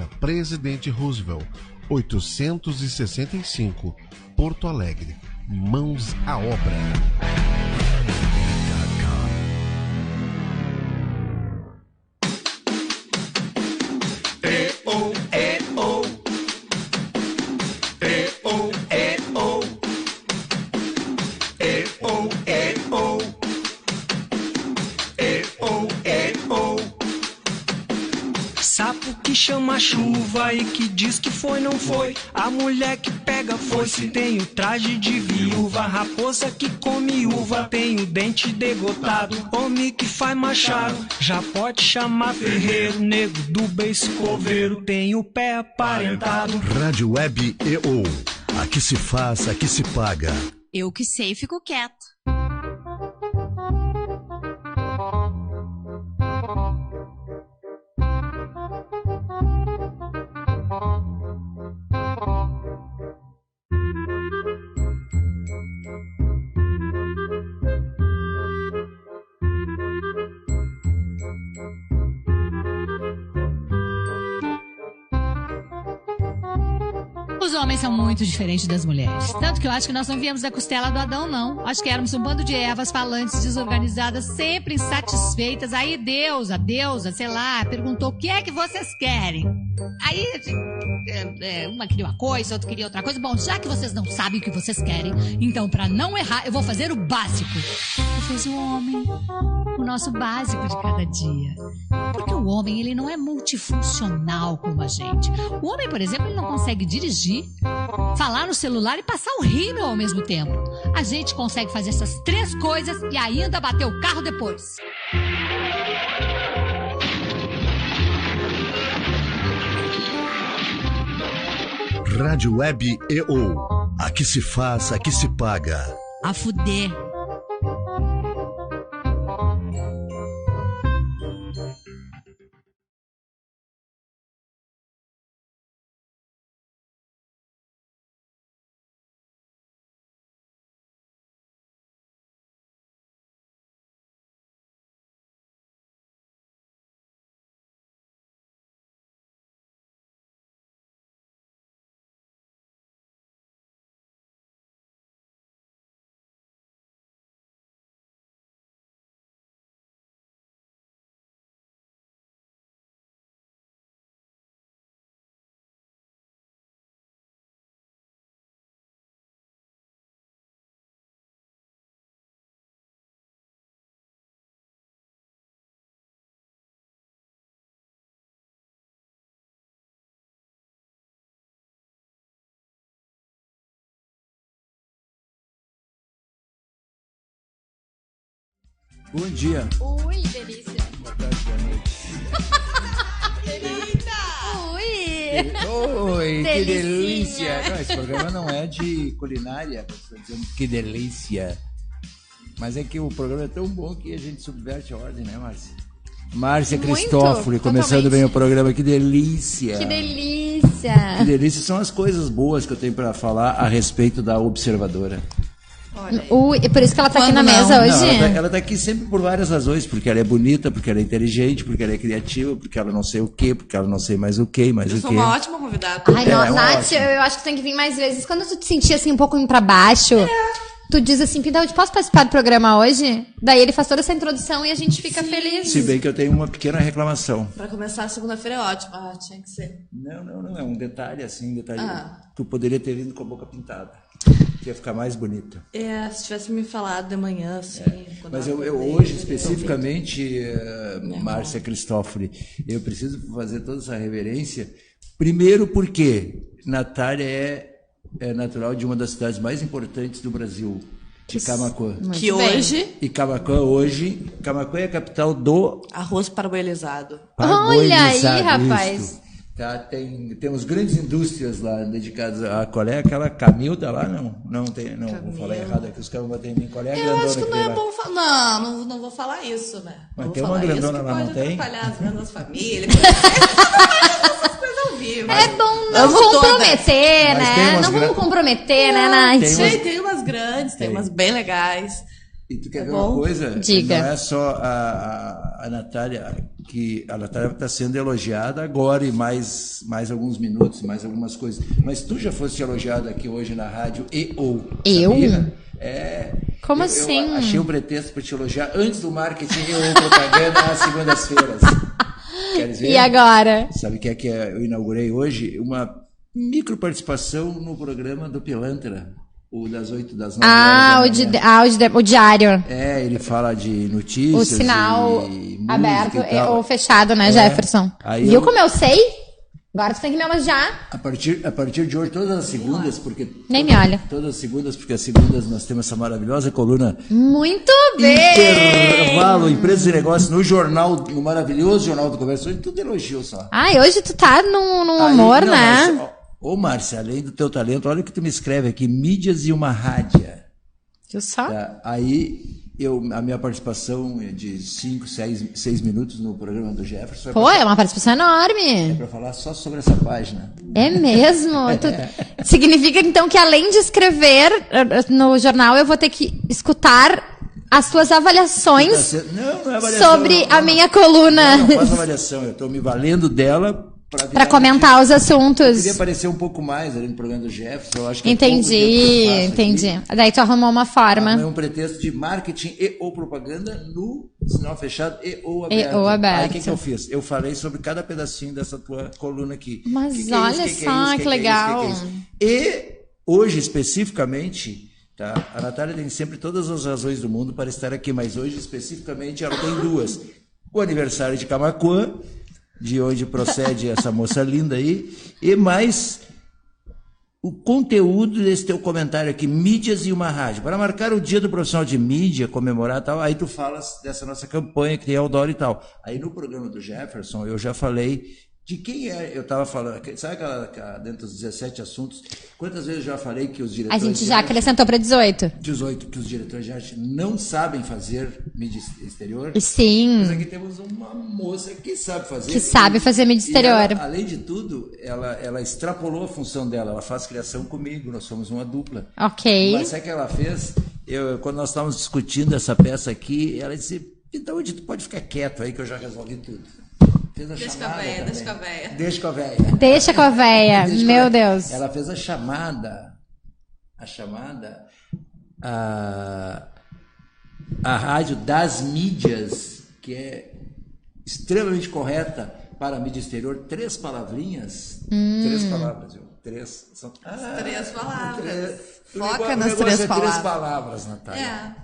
na Presidente Roosevelt, 865, Porto Alegre. Mãos à obra. Sapo que chama chuva e que diz que foi, não foi. A mulher que pega foice tem o traje de viúva. Raposa que come uva tem o dente degotado. Homem que faz machado já pode chamar ferreiro. Nego do beiço coveiro tem o pé aparentado. Rádio Web EO. Aqui se faz, aqui se paga. Eu que sei, fico quieto. Os homens são muito diferentes das mulheres. Tanto que eu acho que nós não viemos da costela do Adão, não. Acho que éramos um bando de Evas falantes, desorganizadas, sempre insatisfeitas. Aí Deus, a deusa, sei lá, perguntou o que é que vocês querem. Aí uma queria uma coisa, outra queria outra coisa. Bom, já que vocês não sabem o que vocês querem, então pra não errar, eu vou fazer o básico. Eu fiz o homem, o nosso básico de cada dia. Porque o homem, ele não é multifuncional como a gente. O homem, por exemplo, ele não consegue dirigir, falar no celular e passar o rímel ao mesmo tempo. A gente consegue fazer essas três coisas e ainda bater o carro depois. Rádio Web EO. Aqui se faz, aqui se paga. A fuder. Bom dia. Ui, delícia. Boa tarde, boa noite. Delícia. Oi, que Delicinha. delícia. Não, esse programa não é de culinária, estou dizendo que delícia. Mas é que o programa é tão bom que a gente subverte a ordem, né, Márcia? Márcia Muito, Cristófoli, começando totalmente. bem o programa, que delícia. Que delícia. Que delícia, são as coisas boas que eu tenho para falar a respeito da observadora. Olha. É por isso que ela tá aqui na Não, mesa hoje? Não, ela tá aqui sempre por várias razões, porque ela é bonita, porque ela é inteligente, porque ela é criativa, porque ela não sei o quê, porque ela não sei mais o quê, mais Eu o sou quê. uma ótima convidada. Ai, Ela é Nath, ótima. eu acho que tem que vir mais vezes. Quando tu te sentir assim um pouco indo pra baixo, tu diz assim, Pinda, eu posso participar do programa hoje? Daí ele faz toda essa introdução e a gente fica feliz. Se bem que eu tenho uma pequena reclamação. Pra começar, segunda-feira é ótimo. Ah, tinha que ser. Não, é um detalhe assim, um detalhe. Ah. Tu poderia ter vindo com a boca pintada. Que ia ficar mais bonita. É, se tivesse me falado de manhã, assim. quando Mas eu eu acordei, hoje, teria especificamente, Márcia Cristófoli, eu preciso fazer toda essa reverência. Primeiro porque Natália é natural de uma das cidades mais importantes do Brasil, de Camaquã. ouvido. Que hoje, E Camaquã é a capital do arroz parboilizado. Olha aí, Parboilizado, rapaz. isso. Tá, temos grandes indústrias lá dedicadas a qual é aquela Camilda lá? Não vou falar errado aqui, os caras vão bater em mim. Qual é a Eu grandona acho que não tem é lá? bom falar. Não vou falar isso, né? Mas Não tem vou uma falar grandona isso, lá, que não pode tem? atrapalhar as grandes famílias. Essas coisas ao vivo. É bom não Amo todas. comprometer, Mas tem né? umas Não vamos gra- comprometer, né, Nath? Tem umas- Tem umas grandes, tem umas bem legais. E tu quer ver uma coisa? Diga. Não é só a Natália, que a Natália está sendo elogiada agora e mais alguns minutos, mais algumas coisas. Mas tu já foste elogiada aqui hoje na rádio ou Eu? Sabia? Como assim? Eu achei um pretexto para te elogiar antes do marketing ou propaganda nas segundas-feiras. Quer dizer? E agora? Sabe o que é que eu inaugurei hoje? Uma micro participação no programa do Pilantra. O das 8 das 9 horas da manhã. O diário. Ele fala de notícias. O sinal e música aberto e tal. ou fechado, né, Jefferson? Aí Viu como eu sei? Agora tu tem que me elogiar. A partir de hoje, todas as segundas, porque... Nem me olha. Todas as segundas, porque as segundas nós temos essa maravilhosa coluna Muito bem! Intervalo, Empresas e Negócios, no jornal, no maravilhoso Jornal do Comércio. Hoje tudo elogio só. Ai, hoje tu tá num humor, Não, né? Ô, Márcia, além do teu talento, olha o que tu me escreve aqui, mídias e uma rádia. Viu só? Tá? Aí, a minha participação é de 5, 6 minutos no programa do Jefferson. Pô, é uma participação enorme. Para falar só sobre essa página. É mesmo? Significa, então, que além de escrever no jornal, eu vou ter que escutar as tuas avaliações Não é avaliação, sobre a minha coluna. Não faço avaliação, eu estou me valendo dela para comentar os assuntos. Eu queria aparecer um pouco mais ali no programa do Jefferson. Eu acho que Entendi. Daí tu arrumou uma forma. É um pretexto de marketing e ou propaganda no sinal fechado e ou aberto. Aí o que eu fiz? Eu falei sobre cada pedacinho dessa tua coluna aqui. Mas olha só, que legal. E hoje, especificamente, tá? A Natália tem sempre todas as razões do mundo para estar aqui, mas hoje, especificamente, ela tem duas. O aniversário de Camaquã, de onde procede essa moça linda aí, e mais o conteúdo desse teu comentário aqui, mídias e uma rádio. Para marcar o dia do profissional de mídia, comemorar e tal, aí tu falas dessa nossa campanha que tem Outdoor e tal. Aí no programa do Jefferson, eu já falei de quem é, eu estava falando, sabe aquela dentro dos 17 assuntos, quantas vezes eu já falei que os diretores... A gente já acrescentou para 18. 18, que os diretores de arte não sabem fazer mídia exterior. Sim. Mas aqui temos uma moça que sabe fazer. Que sabe fazer mídia exterior. Ela, além de tudo, ela extrapolou a função dela, ela faz criação comigo, nós somos uma dupla. Ok. Mas sabe o que ela fez? Quando nós estávamos discutindo essa peça aqui, ela disse, então, tu pode ficar quieto aí que eu já resolvi tudo. Deixa com a véia. Deixa com a véia, meu Deus. Ela fez a chamada, a rádio das mídias, que é extremamente correta para a mídia exterior, 3 palavrinhas, 3 palavras, são 3 palavras. Foca nas 3 palavras. 3 palavras, Natália.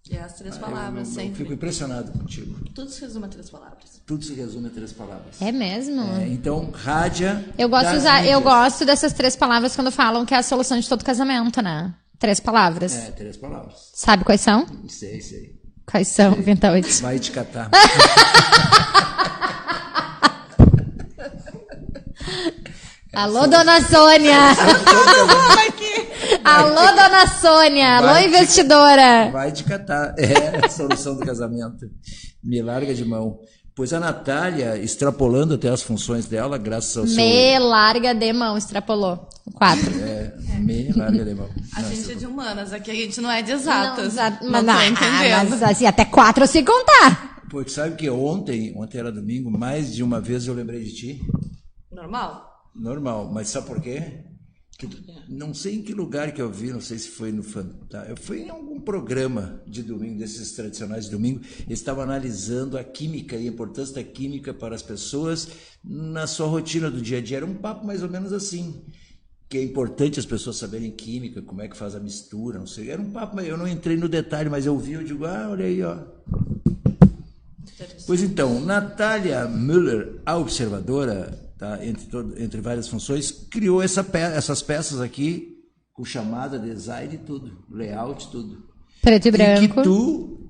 É as 3 palavras, sempre. Eu fico impressionado contigo. Tudo se resume a 3 palavras. Tudo se resume a 3 palavras. É mesmo? Então, rádio. Eu gosto dessas 3 palavras quando falam que é a solução de todo casamento, né? 3 palavras. 3 palavras. Sabe quais são? Sei. Quais são, então? Vai te catar. Alô, dona Sônia! Alô, dona Sônia! Alô, investidora! Vai te catar. É a solução do casamento. Me larga de mão. Pois a Natália, extrapolando até as funções dela, graças ao seu... Me larga de mão, extrapolou. 4. Me larga de mão. A gente é de humanas, aqui a gente não é de exatas. Não tô entendendo. Mas assim, até 4 se contar. Pô, tu sabe que ontem era domingo, mais de uma vez eu lembrei de ti. Normal, mas sabe por quê? Não sei em que lugar que eu vi, não sei se foi no Fantástico, eu fui em algum programa de domingo, desses tradicionais de domingo, eles estavam analisando a química e a importância da química para as pessoas na sua rotina do dia a dia. Era um papo mais ou menos assim, que é importante as pessoas saberem química, como é que faz a mistura, não sei. Era um papo, eu não entrei no detalhe, mas eu vi, eu digo, olha aí, ó. Pois então, Natália Müller, a observadora, tá, entre várias funções, criou essas peças aqui, com chamada, design e tudo, layout, tudo. Preto e branco.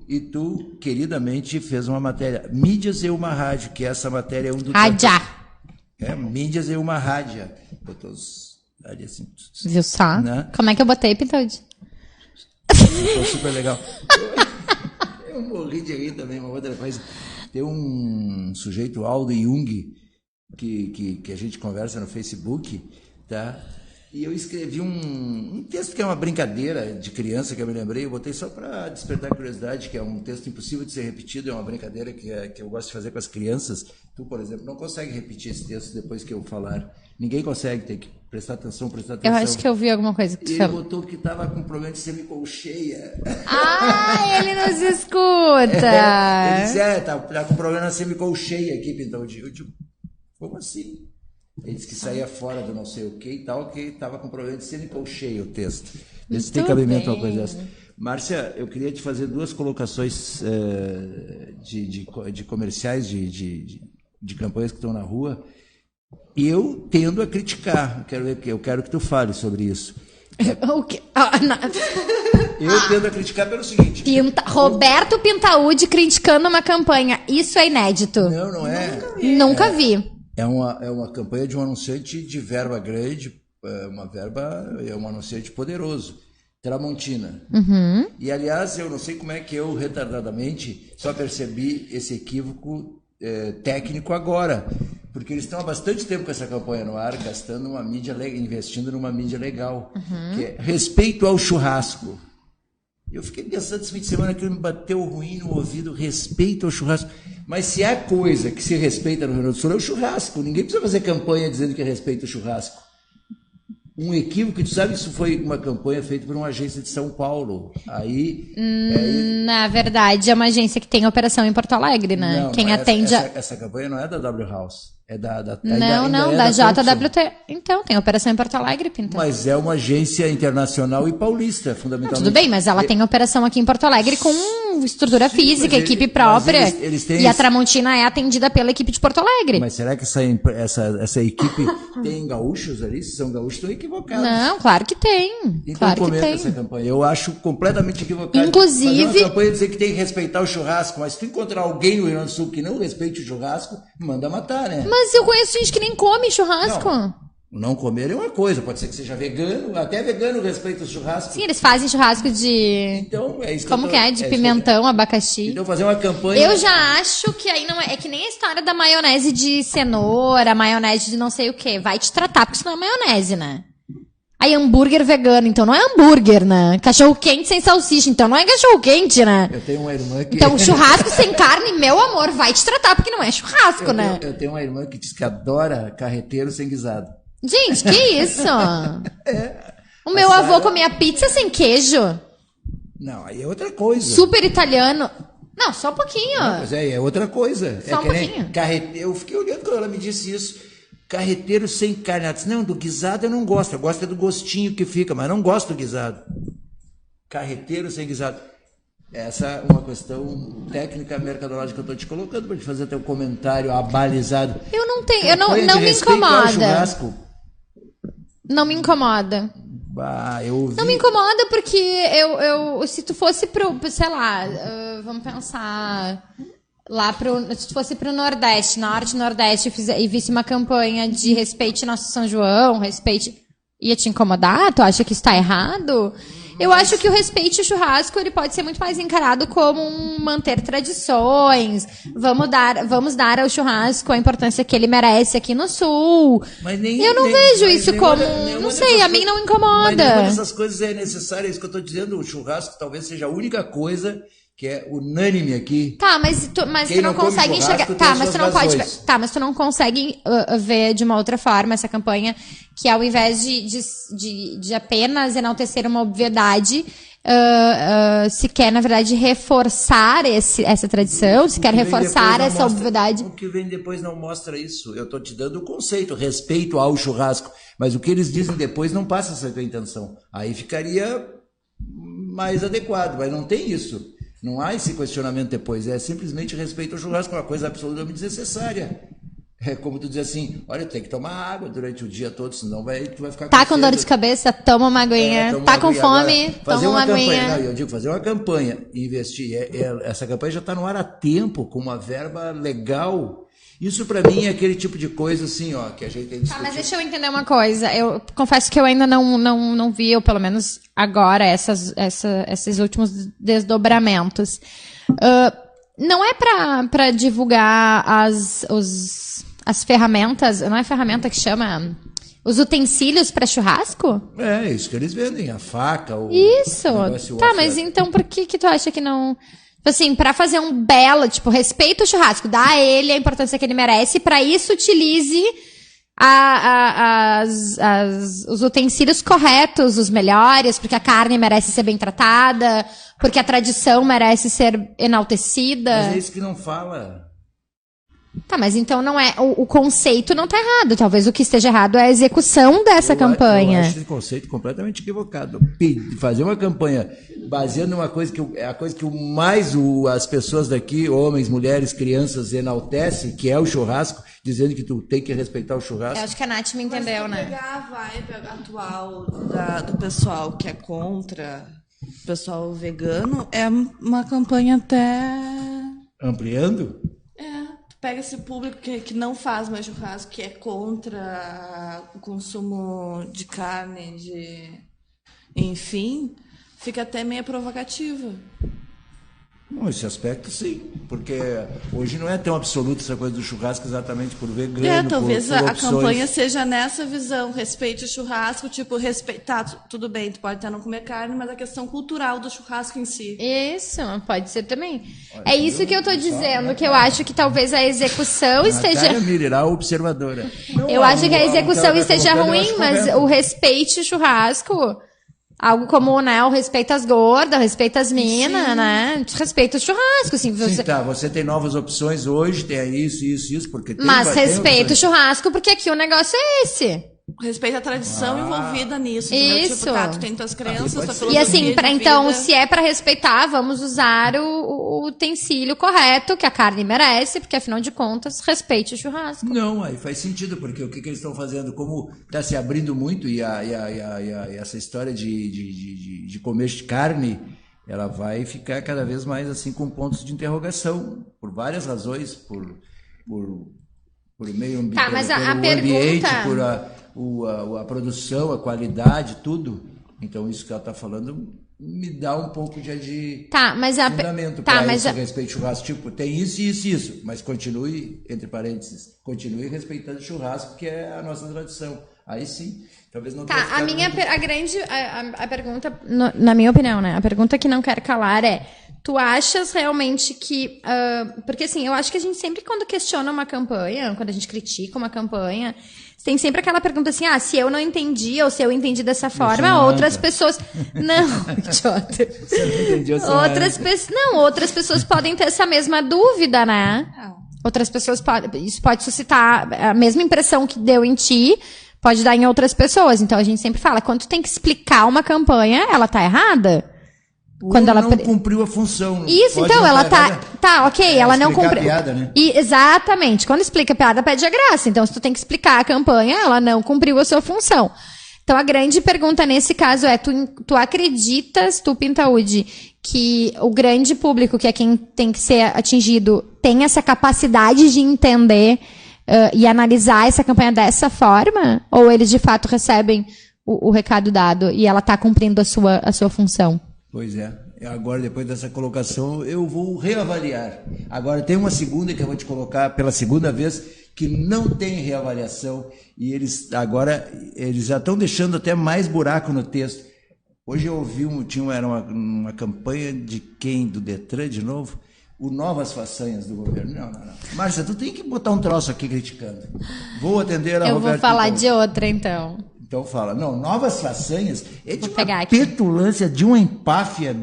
E tu, queridamente, fez uma matéria, mídias e uma rádio, que essa matéria é um do... Rádia. Mídias e uma rádio. Botou ali assim. Viu só? Né? Como é que eu botei, Pitude? Ficou super legal. Eu morri de rir também, uma outra coisa. Tem um sujeito, Aldo Jung, que a gente conversa no Facebook, tá? E eu escrevi um texto que é uma brincadeira de criança, que eu me lembrei, eu botei só para despertar a curiosidade, que é um texto impossível de ser repetido, é uma brincadeira que eu gosto de fazer com as crianças. Tu, por exemplo, não consegue repetir esse texto depois que eu falar. Ninguém consegue, tem que prestar atenção. Eu acho que eu vi alguma coisa que tu falou. Ele botou que estava com problema de semicolcheia. Ah, ele nos escuta! Ele disse, tá com problema na semicolcheia aqui, Pintão. Eu digo, como assim? Ele disse que saía fora do não sei o que e tal, que estava com problema de semicolcheia o texto. Vê se tem cabimento uma coisa dessa. Márcia, eu queria te fazer 2 colocações de comerciais, de campanhas que estão na rua. Eu tendo a criticar, eu quero que tu fale sobre isso. O quê? Eu tendo a criticar pelo seguinte... Roberto Pintaúdi criticando uma campanha. Isso é inédito. Não é. Nunca vi. É uma campanha de um anunciante de verba grande, um anunciante poderoso, Tramontina. Uhum. E, aliás, eu não sei como é que eu, retardadamente, só percebi esse equívoco técnico agora, porque eles estão há bastante tempo com essa campanha no ar, gastando uma mídia, investindo numa mídia legal, que é respeito ao churrasco. Eu fiquei pensando esse fim de semana que me bateu ruim no ouvido, respeito ao churrasco. Mas se há coisa que se respeita no Rio Grande do Sul é o churrasco. Ninguém precisa fazer campanha dizendo que respeita o churrasco. Um equívoco, tu sabe, isso foi uma campanha feita por uma agência de São Paulo. Na verdade, é uma agência que tem operação em Porto Alegre, né? Não, Quem atende... Essa campanha não é da W House. É da da JWT. Então, tem operação em Porto Alegre, Pinto. Mas é uma agência internacional e paulista, fundamentalmente. Tudo bem, mas ela tem operação aqui em Porto Alegre com estrutura física, equipe própria. Eles têm e a Tramontina é atendida pela equipe de Porto Alegre. Mas será que essa equipe tem gaúchos ali? Se são gaúchos, estão equivocados. Não, claro que tem. Então claro comenta que tem. essa campanha. Eu acho completamente equivocado. Inclusive... Fazer uma campanha dizer que tem que respeitar o churrasco, mas se tu encontrar alguém no Rio Grande do Sul que não respeite o churrasco, manda matar, né? Mas eu conheço gente que nem come churrasco. Não comer é uma coisa, pode ser que seja vegano, até vegano respeita o churrasco. Sim, eles fazem churrasco de... Então, é isso. Como que é? De pimentão, abacaxi. Então, fazer uma campanha... Eu já acho que aí não é... É que nem a história da maionese de cenoura, maionese de não sei o quê. Vai te tratar, porque isso não é maionese, né? Aí, hambúrguer vegano, então não é hambúrguer, né? Cachorro-quente sem salsicha, então não é cachorro-quente, né? Eu tenho uma irmã que... Então, churrasco sem carne, meu amor, vai te tratar, porque não é churrasco, né? Eu tenho uma irmã que diz que adora carreteiro sem guisado. Gente, que isso? O meu avô comia pizza sem queijo. Não, aí é outra coisa. Super italiano. Não, só um pouquinho. Não, mas é outra coisa. Só um pouquinho. Eu fiquei olhando quando ela me disse isso. Carreteiro sem carne. Ela disse, não, do guisado eu não gosto. Eu gosto do gostinho que fica, mas não gosto do guisado. Carreteiro sem guisado. Essa é uma questão técnica mercadológica que eu estou te colocando para te fazer teu comentário abalizado. Eu não tenho, não me incomoda. Não me incomoda. Não me incomoda porque se tu fosse sei lá, vamos pensar lá se tu fosse pro Nordeste, Nordeste e visse uma campanha de respeite Nosso São João, ia te incomodar? Tu acha que isso tá errado? Eu acho que o respeite o churrasco, ele pode ser muito mais encarado como manter tradições. Vamos dar ao churrasco a importância que ele merece aqui no Sul. Eu não vejo isso como... Não sei, a mim não incomoda. Mas nenhuma dessas coisas é necessária, é isso que eu estou dizendo. O churrasco talvez seja a única coisa que é unânime aqui. Tá, mas tu não consegue enxergar... Tá, mas tu não pode... Tá, mas tu não consegue ver de uma outra forma essa campanha, que ao invés de apenas enaltecer uma obviedade, se quer, na verdade, reforçar essa tradição, se quer reforçar essa obviedade. O que vem depois não mostra isso. Eu estou te dando o conceito, respeito ao churrasco, mas o que eles dizem depois não passa essa tua intenção. Aí ficaria mais adequado, mas não tem isso. Não há esse questionamento depois, é simplesmente respeito ao churrasco, uma coisa absolutamente desnecessária. É como tu diz assim, olha, tem que tomar água durante o dia todo, senão tu vai ficar Tá com dor de cabeça, toma uma aguinha. Tá com fome, toma uma aguinha. Não, eu digo, fazer uma campanha, investir. Essa campanha já está no ar há tempo, com uma verba legal. Isso para mim é aquele tipo de coisa assim, ó, que a gente tem que discutir. Tá, mas deixa eu entender uma coisa. Eu confesso que eu ainda não vi, ou pelo menos agora, esses últimos desdobramentos. Não é para divulgar as ferramentas, não é ferramenta que chama Os utensílios para churrasco? É, isso que eles vendem, a faca, o... Isso. Tá, mas então por que tu acha que não... Tipo assim, pra fazer um belo, tipo, respeita o churrasco, dá a ele a importância que ele merece, pra isso utilize os utensílios corretos, os melhores, porque a carne merece ser bem tratada, porque a tradição merece ser enaltecida. Mas é isso que não fala. Tá, mas então não é. O conceito não tá errado. Talvez o que esteja errado é a execução dessa campanha. Eu acho esse conceito completamente equivocado. Fazer uma campanha baseando numa coisa que é a coisa que mais as pessoas daqui, homens, mulheres, crianças, enaltecem, que é o churrasco, dizendo que tu tem que respeitar o churrasco. Eu acho que a Nath me entendeu, né? Pegar a vibe atual do pessoal que é contra, o pessoal vegano, é uma campanha até. Ampliando? Pega esse público que não faz mais churrasco, que é contra o consumo de carne, enfim, fica até meio provocativa. Nesse aspecto, sim, porque hoje não é tão absoluto essa coisa do churrasco exatamente por vegano. Talvez por a opções. campanha seja nessa visão, respeite o churrasco, tipo, respeitar, tudo bem, tu pode até não comer carne, mas a questão cultural do churrasco em si. Isso, pode ser também. É isso que eu tô dizendo, que eu acho que talvez a execução esteja... Mirará observadora. Eu acho que a execução esteja ruim, mas o respeite o churrasco... Algo como, né, o respeito às gordas, o respeito às minas, né? Respeito ao churrasco, assim. Sim, tá. Você tem novas opções hoje, tem isso, porque tem... Mas respeito o churrasco, porque aqui o negócio é esse. Respeita a tradição envolvida nisso. Isso. Tipo, tá, tu tem tuas crenças, tua filosofia. E assim, então, se é pra respeitar, vamos usar o utensílio correto, que a carne merece, porque afinal de contas, respeite o churrasco. Não, aí faz sentido, porque o que eles estão fazendo, como está se abrindo muito, e essa história de comer de carne, ela vai ficar cada vez mais assim com pontos de interrogação, por várias razões, por meio ambiente, tá, mas pelo ambiente, por a produção, a qualidade, tudo. Então isso que ela está falando me dá um pouco de fundamento para esse respeito ao churrasco. Tipo, tem isso, mas continue, entre parênteses, continue respeitando o churrasco, que é a nossa tradição. Aí sim, talvez não tenha ficado a pergunta, na minha opinião, né? A pergunta que não quero calar é: tu achas realmente que... porque assim, eu acho que a gente sempre, quando questiona uma campanha, quando a gente critica uma campanha, tem sempre aquela pergunta assim, se eu não entendi, ou se eu entendi dessa forma, outras pessoas... Não, idiota. Você não entendeu, outras pessoas podem ter essa mesma dúvida, né? Outras pessoas podem... Isso pode suscitar a mesma impressão que deu em ti, pode dar em outras pessoas. Então a gente sempre fala, quando tu tem que explicar uma campanha, ela tá errada. Quando ela não cumpriu a função. Isso, então, ela tá, ok, ela não cumpriu. Piada, né? Exatamente, quando explica a piada, pede a graça. Então, se tu tem que explicar a campanha, ela não cumpriu a sua função. Então, a grande pergunta nesse caso é, tu acreditas, tu, Pintaúdi, que o grande público, que é quem tem que ser atingido, tem essa capacidade de entender e analisar essa campanha dessa forma? Ou eles, de fato, recebem o recado dado e ela está cumprindo a sua função? Pois é. Agora, depois dessa colocação, eu vou reavaliar. Agora, tem uma segunda que eu vou te colocar pela segunda vez, que não tem reavaliação, e eles já estão deixando até mais buraco no texto. Hoje eu ouvi, era uma campanha de quem? Do Detran, de novo? O Novas Façanhas do governo. Não. Márcia, tu tem que botar um troço aqui criticando. Vou atender a Roberto. Eu vou falar de outra, então. Então fala, Novas Façanhas é de uma petulância, de uma empáfia,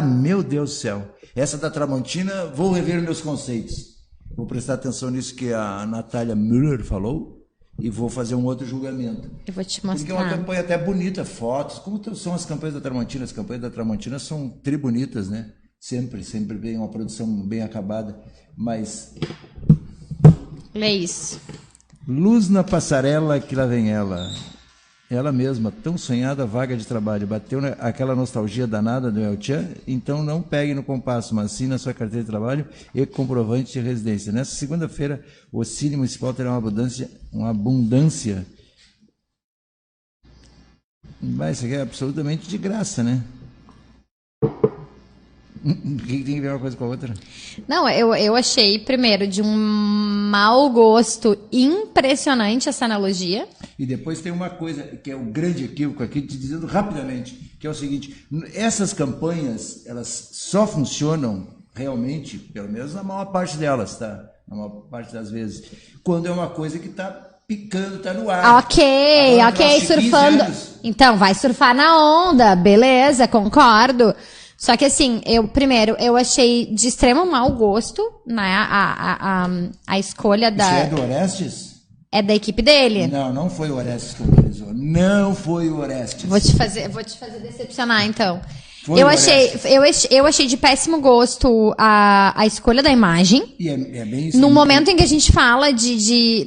meu Deus do céu. Essa da Tramontina, vou rever meus conceitos. Vou prestar atenção nisso que a Natália Müller falou e vou fazer um outro julgamento. Eu vou te mostrar. Porque é uma campanha até bonita, fotos. Como são as campanhas da Tramontina? As campanhas da Tramontina são tribonitas, né? Sempre bem, uma produção bem acabada. Mas... Lê isso. Luz na passarela que lá vem ela. Ela mesma, tão sonhada vaga de trabalho, bateu aquela nostalgia danada do El Chan, então não pegue no compasso, mas sim na sua carteira de trabalho e comprovante de residência. Nessa segunda-feira, o Cine Municipal terá uma abundância. Mas isso aqui é absolutamente de graça, né? O que tem que ver uma coisa com a outra? Não, eu achei, primeiro, de um mau gosto impressionante essa analogia. E depois tem uma coisa que é o grande equívoco aqui, te dizendo rapidamente, que é o seguinte, essas campanhas, elas só funcionam realmente, pelo menos na maior parte delas, tá? Na maior parte das vezes, quando é uma coisa que está picando, está no ar. Ok, surfando. Então, vai surfar na onda, beleza, concordo. Só que assim, eu achei de extremo mau gosto, né, a escolha da... Isso é do Orestes? É da equipe dele? Não foi o Orestes que autorizou. Não foi o Orestes. Vou te fazer decepcionar, então. Eu achei de péssimo gosto a escolha da imagem. E é bem isso. No momento em que a gente fala de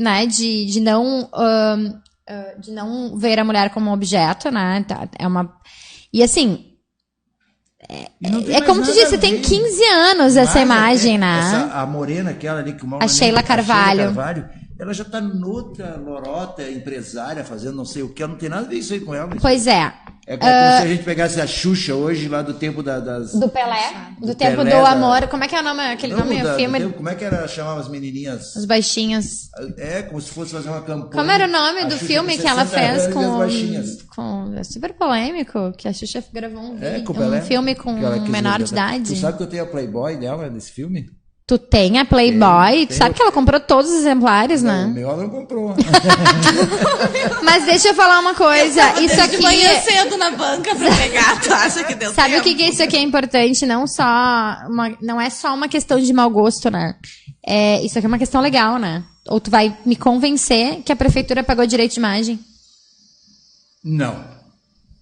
não ver a mulher como objeto, né? E assim... É como tu disse, tem 15 anos essa imagem, né? A morena, aquela ali que a Sheila Carvalho. Ela já tá noutra lorota, empresária, fazendo não sei o que, ela não tem nada a ver isso aí com ela. Pois é. É como se a gente pegasse a Xuxa hoje, lá do tempo do Pelé, do tempo Pelé, do amor. Como é que é o nome? Aquele nome do filme? Tempo, como é que era, chamava as menininhas? As baixinhas. É, como se fosse fazer uma campanha. Como era o nome do Xuxa filme que ela fez com... É super polêmico, que a Xuxa gravou um filme com menor de idade. Tu sabe que eu tenho a Playboy dela nesse filme? Tu tem a Playboy? Tu sabe que ela comprou todos os exemplares, né? O meu ela não comprou. Mas deixa eu falar uma coisa. Isso aqui... de manhã cedo na banca pra pegar, tu acha que deu Sabe tempo? o que isso aqui é importante? Não é só uma questão de mau gosto, né? Isso aqui é uma questão legal, né? Ou tu vai me convencer que a prefeitura pagou direito de imagem? Não.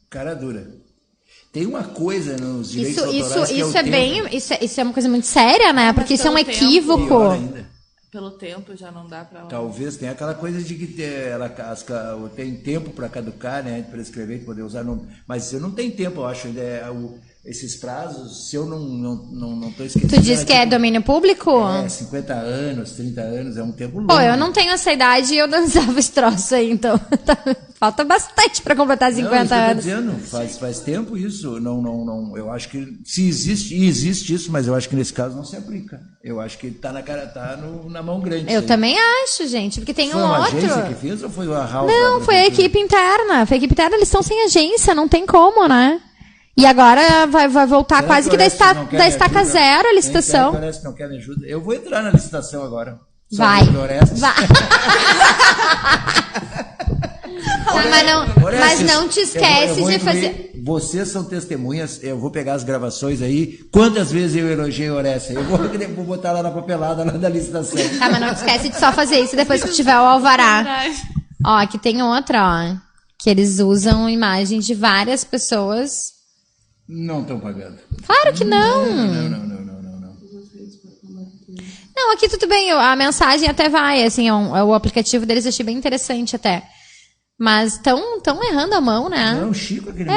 Cara dura. Tem uma coisa nos direitos autorais que isso é bem, isso é uma coisa muito séria, né? Porque isso é um equívoco. Pelo tempo já não dá para... Talvez tenha aquela coisa de que tem tempo para caducar, né? Para escrever e poder usar. Mas eu não tenho tempo, eu acho. Esses prazos, se eu não estou esquecendo... Tu diz que é domínio público? 50 anos, 30 anos, é um tempo longo. Pô, eu não tenho essa idade e eu dançava esse troço aí, então falta bastante para completar 50 anos. Não, faz tempo isso. Não, eu acho que se existe isso, mas eu acho que nesse caso não se aplica. Eu acho que tá na mão grande. Eu também acho, gente, porque tem foi um outro... Foi uma agência que fez ou foi a House? Não, foi a equipe interna. Foi a equipe interna, eles estão sem agência, não tem como, né? E agora vai voltar Será quase que da estaca zero a licitação. Parece que não quer me ajuda. Eu vou entrar na licitação agora. Vai. Mas não te esquece de fazer... Vocês são testemunhas, eu vou pegar as gravações aí. Quantas vezes eu elogiei o Orestes? Eu vou botar lá na papelada, lá da licitação. Tá, mas não te esquece de só fazer isso depois que tiver o alvará. Ó, aqui tem outra, ó. Que eles usam imagens de várias pessoas... Não estão pagando. Claro que não. Não. Não, aqui tudo bem, a mensagem até vai, assim, o aplicativo deles eu achei bem interessante até. Mas estão errando a mão, né? Não, Chico, aquele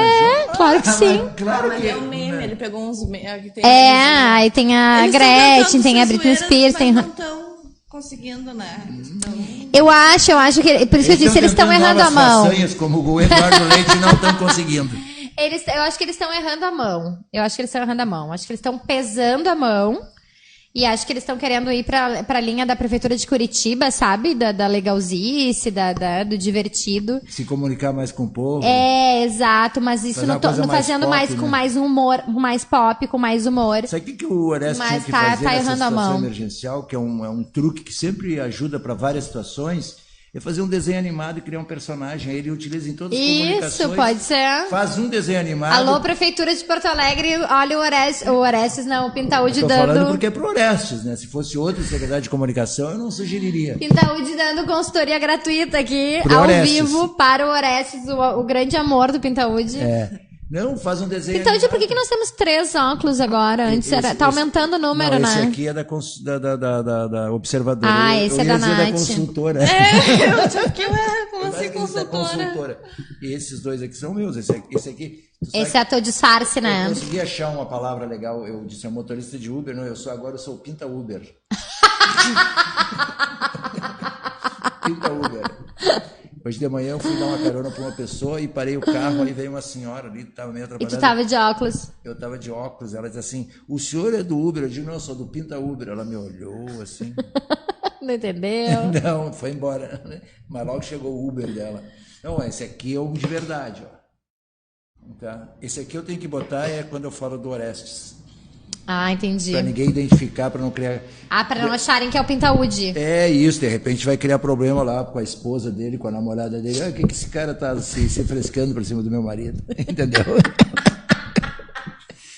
claro que sim. Claro que é um meme, ele pegou uns memes. Aí tem a Gretchen, tem a Britney Spears, tem... Não estão conseguindo, né? Eu acho que... Por isso que eu disse, eles estão errando a mão. Como o Eduardo Leite não estão conseguindo. Eu acho que eles estão errando a mão. Acho que eles estão pesando a mão. E acho que eles estão querendo ir para a linha da Prefeitura de Curitiba, sabe? Da legalzice, do divertido. Se comunicar mais com o povo. Exato. Mas isso não fazendo mais com mais humor, com mais pop, com mais humor. Sabe o que o Orestes tinha que fazer nessa situação emergencial? Que é um truque que sempre ajuda para várias situações. É fazer um desenho animado e criar um personagem. Ele utiliza em todas as comunicações. Isso, pode ser. Faz um desenho animado. Alô, Prefeitura de Porto Alegre, olha o Pintaúdi dando... Estou falando porque é pro Orestes, né? Se fosse outro secretário de comunicação, eu não sugeriria. Pintaúdi dando consultoria gratuita aqui, ao vivo, para o Orestes, o grande amor do Pintaúdi. Não, faz um desenho. Então, por que nós temos 3 óculos agora? Antes tá aumentando o número, né? Esse aqui é da observadora. Esse é da Nath. Da consultora. Eu achava que como assim consultora? E esses dois aqui são meus. Esse aqui... Esse é a disfarce, né? Eu consegui achar uma palavra legal. Eu disse, motorista de Uber. Não, agora eu sou Pinta Uber. Pinta Uber. Hoje de manhã eu fui dar uma carona para uma pessoa e parei o carro, aí veio uma senhora ali, estava meio atrapalhada. E tu estava de óculos? Eu estava de óculos, ela disse assim, o senhor é do Uber? Eu digo, não, eu sou do Pinta Uber. Ela me olhou assim. Não entendeu? Não, foi embora. Mas logo chegou o Uber dela. Não, esse aqui é um de verdade, ó. Tá? Esse aqui eu tenho que botar quando eu falo do Orestes. Ah, entendi. Pra ninguém identificar, pra não criar... Ah, pra não acharem que é o Pintaúde. É isso, de repente vai criar problema lá com a esposa dele, com a namorada dele. O que esse cara tá se frescando pra cima do meu marido? Entendeu?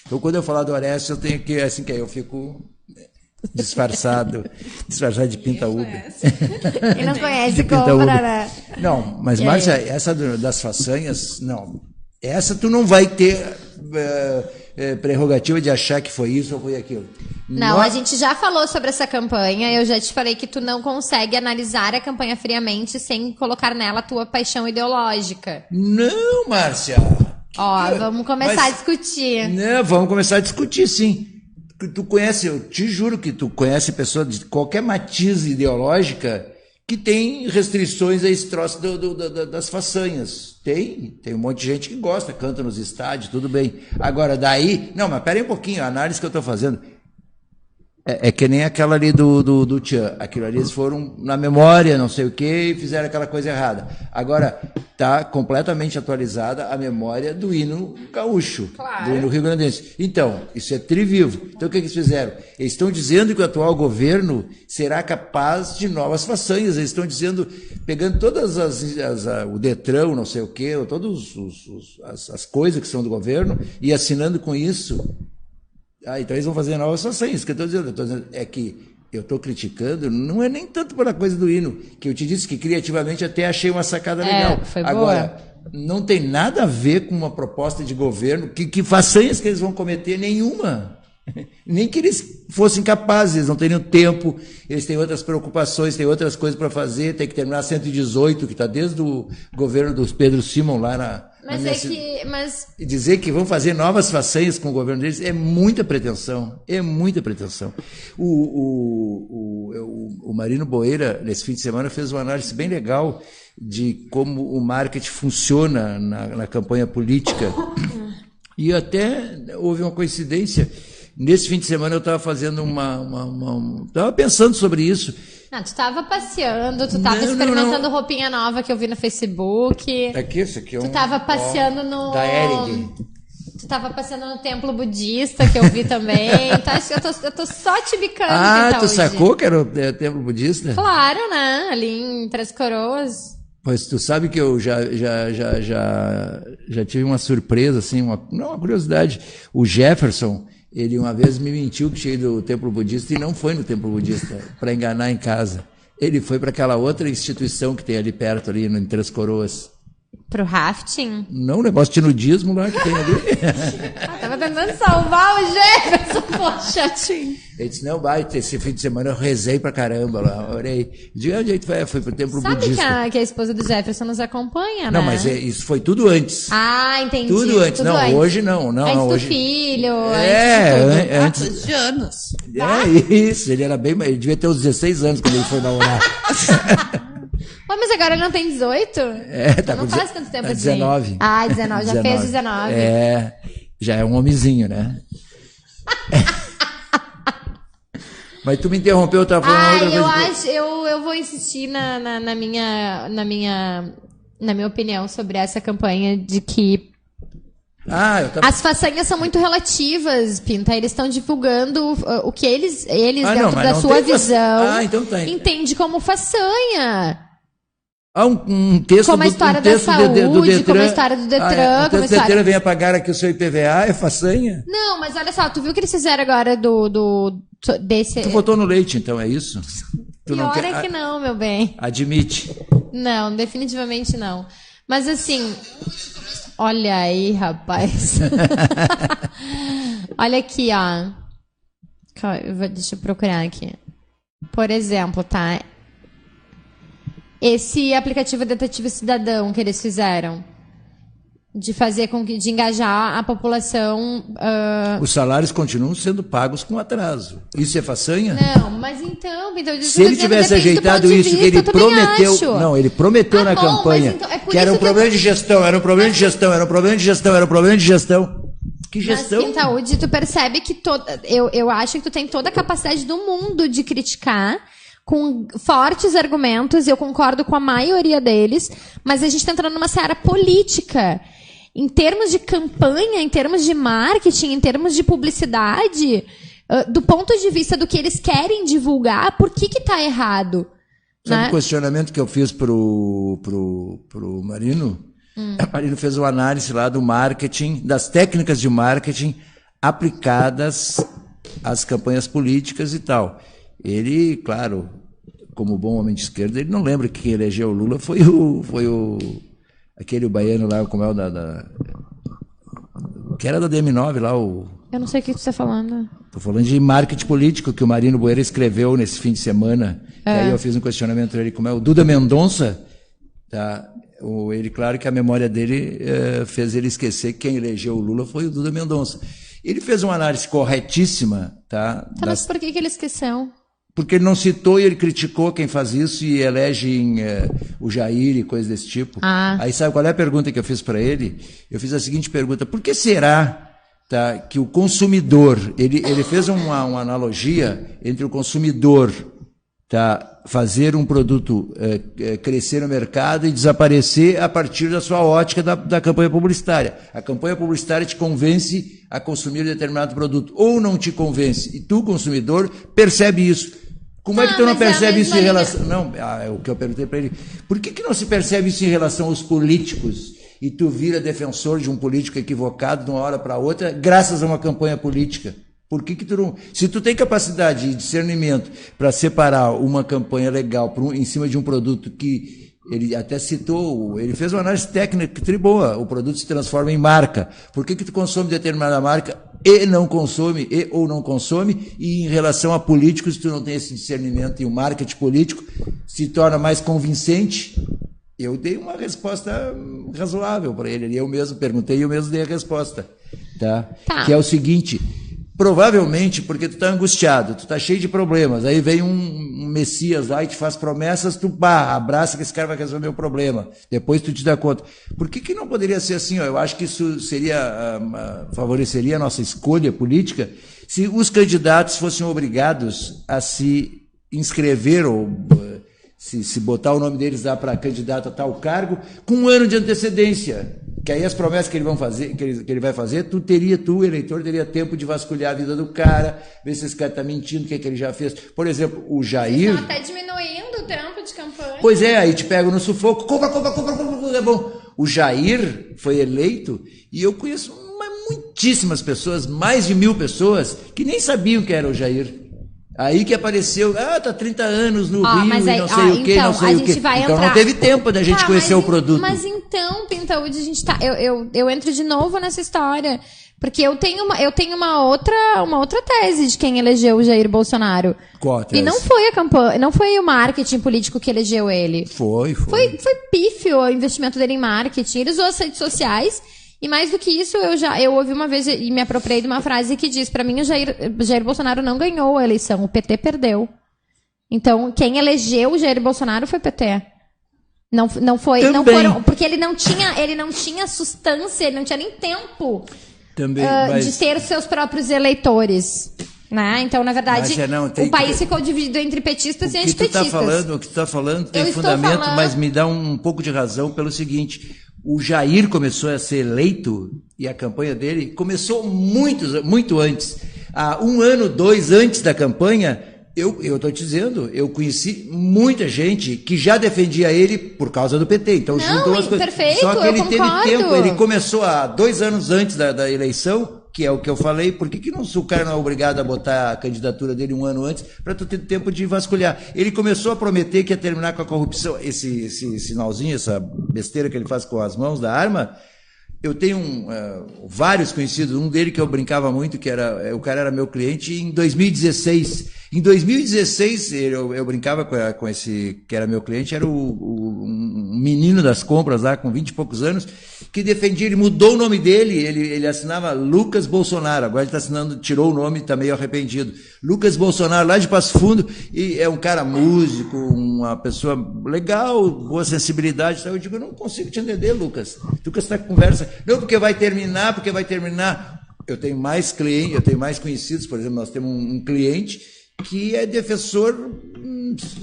Então, quando eu falar do Orestes, eu tenho que, assim, que aí eu fico disfarçado de Pintaúba. Quem não conhece, compra, né? Não, mas, Márcia, essa das façanhas, não. Essa tu não vai ter prerrogativa de achar que foi isso ou foi aquilo. Não, a gente já falou sobre essa campanha, eu já te falei que tu não consegue analisar a campanha friamente sem colocar nela a tua paixão ideológica. Não, Márcia. Vamos começar a discutir. Não, vamos começar a discutir, sim. Tu conhece, eu te juro que tu conhece pessoas de qualquer matiz ideológica que tem restrições a esse troço das façanhas. Tem um monte de gente que gosta, canta nos estádios, tudo bem. Agora, daí... Não, mas pera aí um pouquinho, a análise que eu estou fazendo é que nem aquela ali do Tchan. Aquilo ali, eles foram na memória, não sei o quê, e fizeram aquela coisa errada. Agora, está completamente atualizada a memória do hino gaúcho, do hino rio-grandense. Então, isso é trivivo. Então, o que eles fizeram? Eles estão dizendo que o atual governo será capaz de novas façanhas. Eles estão dizendo, pegando todas o Detran, não sei o quê, todas as coisas que são do governo, e assinando com isso... então eles vão fazer novas façanhas. Isso que eu estou dizendo é que eu estou criticando, não é nem tanto pela coisa do hino, que eu te disse que criativamente até achei uma sacada legal. Foi agora, não tem nada a ver com uma proposta de governo, que façanhas que eles vão cometer, nenhuma. Nem que eles fossem capazes, eles não teriam tempo, eles têm outras preocupações, têm outras coisas para fazer, tem que terminar 118, que está desde o governo do Pedro Simon lá na... E dizer que vão fazer novas façanhas com o governo deles é muita pretensão. É muita pretensão. O Marino Boeira, nesse fim de semana, fez uma análise bem legal de como o marketing funciona na campanha política. E até houve uma coincidência. Nesse fim de semana eu estava fazendo estava pensando sobre isso. Não, tu estava passeando, tu estava experimentando roupinha nova que eu vi no Facebook. Aqui, isso aqui é Tu estava passeando no... Da Ering. Tu estava passeando no templo budista que eu vi também. Então, eu tô só te bicando. Tu sacou que era o templo budista? Claro, né? Ali em Três Coroas. Pois tu sabe que eu já tive uma surpresa, assim, uma curiosidade. O Jefferson, ele uma vez me mentiu que tinha ido ao templo budista e não foi no templo budista, para enganar em casa. Ele foi para aquela outra instituição que tem ali perto, ali em Três Coroas. Pro rafting? Não, o negócio de nudismo lá que tem ali. Tava tentando salvar o Jefferson, poxa. Ele disse, não, esse fim de semana eu rezei pra caramba lá, orei. De onde aí tu vai? Foi pro templo budista. Sabe que a esposa do Jefferson nos acompanha, né? Não, mas isso foi tudo antes. Ah, entendi. Tudo antes. Não, antes. Hoje não. Antes hoje... do filho, antes de anos. Isso, ele devia ter uns 16 anos quando ele foi namorar. Mas agora ele não tem 18? Tá não faz tanto tempo assim. 19. 19, já fez 19. Já é um homenzinho, né? Mas tu me interrompeu, eu tava falando outra coisa. Eu vou insistir na minha opinião sobre essa campanha de que as façanhas são muito relativas, Pinta. Eles estão divulgando o que eles dentro da sua visão, então tá. entende como façanha. Um texto como a história da saúde, do Detran, como a história do Detran. O Detran vem pagar aqui o seu IPVA, é façanha? Não, mas olha só, tu viu o que eles fizeram agora desse... Tu botou no leite, então, é isso? Pior é que não, meu bem. Admite. Não, definitivamente não. Mas assim, olha aí, rapaz. Olha aqui, ó. Deixa eu procurar aqui. Por exemplo, tá? Esse aplicativo Detetive Cidadão que eles fizeram, de fazer de engajar a população... Os salários continuam sendo pagos com atraso. Isso é façanha? Não, mas então se ele tivesse ajeitado isso que ele prometeu... Acho. Não, ele prometeu na campanha então, que era um problema de gestão, era um problema de gestão, era um problema de gestão, era um problema de gestão. Que gestão? Mas, Pintaúde, tu percebe que eu acho que tu tem toda a capacidade do mundo de criticar com fortes argumentos, e eu concordo com a maioria deles, mas a gente está entrando numa seara política. Em termos de campanha, em termos de marketing, em termos de publicidade, do ponto de vista do que eles querem divulgar, por que está errado? Sabe, né? O questionamento que eu fiz pro Marino? O Marino fez uma análise lá do marketing, das técnicas de marketing aplicadas às campanhas políticas e tal. Ele, claro, como bom homem de esquerda, ele não lembra que quem elegeu o Lula foi aquele baiano lá, como é o que era da DM9 lá, Eu não sei o que você está falando. Estou falando de marketing político, que o Marino Boeira escreveu nesse fim de semana. E aí eu fiz um questionamento para ele, como é o Duda Mendonça, tá? Ele, claro que a memória dele fez ele esquecer que quem elegeu o Lula foi o Duda Mendonça. Ele fez uma análise corretíssima, tá? Mas por que ele esqueceu? Porque ele não citou e ele criticou quem faz isso e elegem o Jair e coisas desse tipo. Aí sabe qual é a pergunta que eu fiz para ele? Eu fiz a seguinte pergunta: por que será, tá, que o consumidor, ele fez uma analogia entre o consumidor, tá, fazer um produto crescer no mercado e desaparecer a partir da sua ótica da campanha publicitária. A campanha publicitária te convence a consumir determinado produto, ou não te convence, e tu, consumidor, percebe isso. Como é que tu não percebe isso em relação... Não, é o que eu perguntei para ele. Por que não se percebe isso em relação aos políticos? E tu vira defensor de um político equivocado de uma hora para outra, graças a uma campanha política? Por que tu não... Se tu tem capacidade e discernimento para separar uma campanha legal em cima de um produto que ele até citou, ele fez uma análise técnica que boa, o produto se transforma em marca. Por que tu consome determinada marca e não consome, ou não consome, e em relação a políticos, tu não tem esse discernimento e o marketing político se torna mais convincente? Eu dei uma resposta razoável para ele, eu mesmo perguntei e eu mesmo dei a resposta, tá? Que é o seguinte: provavelmente porque tu está angustiado, tu está cheio de problemas, aí vem um Messias lá e te faz promessas, tu abraça que esse cara vai resolver o problema, depois tu te dá conta. Por que não poderia ser assim? Eu acho que isso favoreceria a nossa escolha política se os candidatos fossem obrigados a se inscrever ou se botar o nome deles lá para candidato a tal cargo com um ano de antecedência. Que aí as promessas que ele vai fazer, tu, eleitor, teria tempo de vasculhar a vida do cara, ver se esse cara está mentindo, o que ele já fez. Por exemplo, o Jair... Estão até diminuindo o tempo de campanha. Pois é, aí te pega no sufoco, compra, é bom. O Jair foi eleito e eu conheço muitíssimas pessoas, mais de 1000 pessoas, que nem sabiam que era o Jair. Aí que apareceu, tá 30 anos no Rio e não sei o quê, não sei o quê. Então não teve tempo da gente conhecer o produto. Mas então, Pintaúde, a gente tá... Eu entro de novo nessa história, porque eu tenho uma outra tese de quem elegeu o Jair Bolsonaro. Qual a tese? E não foi a campanha, não foi o marketing político que elegeu ele. Foi pífio o investimento dele em marketing. Ele usou as redes sociais. E mais do que isso, eu ouvi uma vez e me apropriei de uma frase que diz: para mim, o Jair Bolsonaro não ganhou a eleição, o PT perdeu. Então, quem elegeu o Jair Bolsonaro foi o PT. Não foi, também. Não foram, porque ele não tinha substância, ele não tinha nem tempo também, de ter os seus próprios eleitores. Né? Então, na verdade, o país ficou dividido entre petistas e antipetistas. O que tu está falando tem fundamento, mas me dá um pouco de razão pelo seguinte: o Jair começou a ser eleito e a campanha dele começou muito antes. Há 1 ano, 2 antes da campanha, eu estou te dizendo, eu conheci muita gente que já defendia ele por causa do PT. Então, juntou as coisas. Perfeito, só que ele teve concordo. tempo, ele começou há 2 anos antes da eleição, que é o que eu falei. Por que o cara não é obrigado a botar a candidatura dele 1 ano antes para tu ter tempo de vasculhar? Ele começou a prometer que ia terminar com a corrupção. Esse sinalzinho, essa besteira que ele faz com as mãos da arma. Eu tenho vários conhecidos, um dele que eu brincava muito, que o cara era meu cliente em 2016. Em 2016, eu brincava com esse que era meu cliente, era um menino das compras lá, com 20 e poucos anos, que defendia, ele mudou o nome dele, ele assinava Lucas Bolsonaro, agora ele está assinando, tirou o nome, está meio arrependido. Lucas Bolsonaro, lá de Passo Fundo, e é um cara músico, uma pessoa legal, boa sensibilidade. Eu digo, eu não consigo te entender, Lucas. Lucas está com conversa. Não, porque vai terminar. Eu tenho mais clientes, eu tenho mais conhecidos, por exemplo, nós temos um cliente que é defensor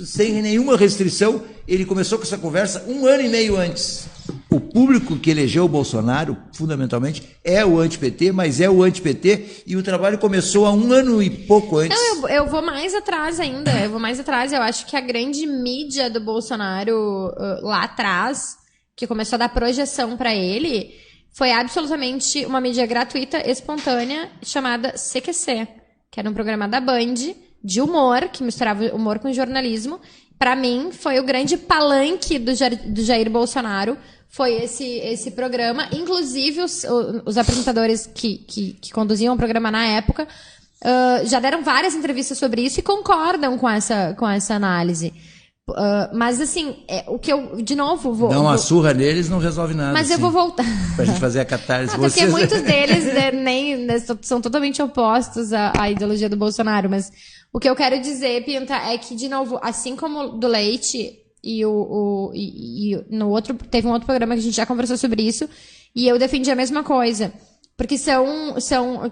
sem nenhuma restrição. Ele começou com essa conversa 1 ano e meio antes. O público que elegeu o Bolsonaro, fundamentalmente, é o anti-PT, mas é o anti-PT, e o trabalho começou há 1 ano e pouco antes. Não, eu vou mais atrás ainda. Eu acho que a grande mídia do Bolsonaro lá atrás, que começou a dar projeção para ele, foi absolutamente uma mídia gratuita, espontânea, chamada CQC, que era um programa da Band, de humor, que misturava humor com jornalismo. Para mim, foi o grande palanque do Jair Bolsonaro, foi esse programa. Inclusive, os apresentadores que conduziam o programa na época já deram várias entrevistas sobre isso e concordam com essa análise. Mas, assim, o que eu, de novo, vou... Dar uma surra neles não resolve nada. Mas eu vou voltar. Pra gente fazer a catarse. Porque muitos deles são totalmente opostos à ideologia do Bolsonaro. Mas o que eu quero dizer, Pinta, é que, de novo, assim como do Leite... E no outro, teve um outro programa que a gente já conversou sobre isso, e eu defendi a mesma coisa. Porque são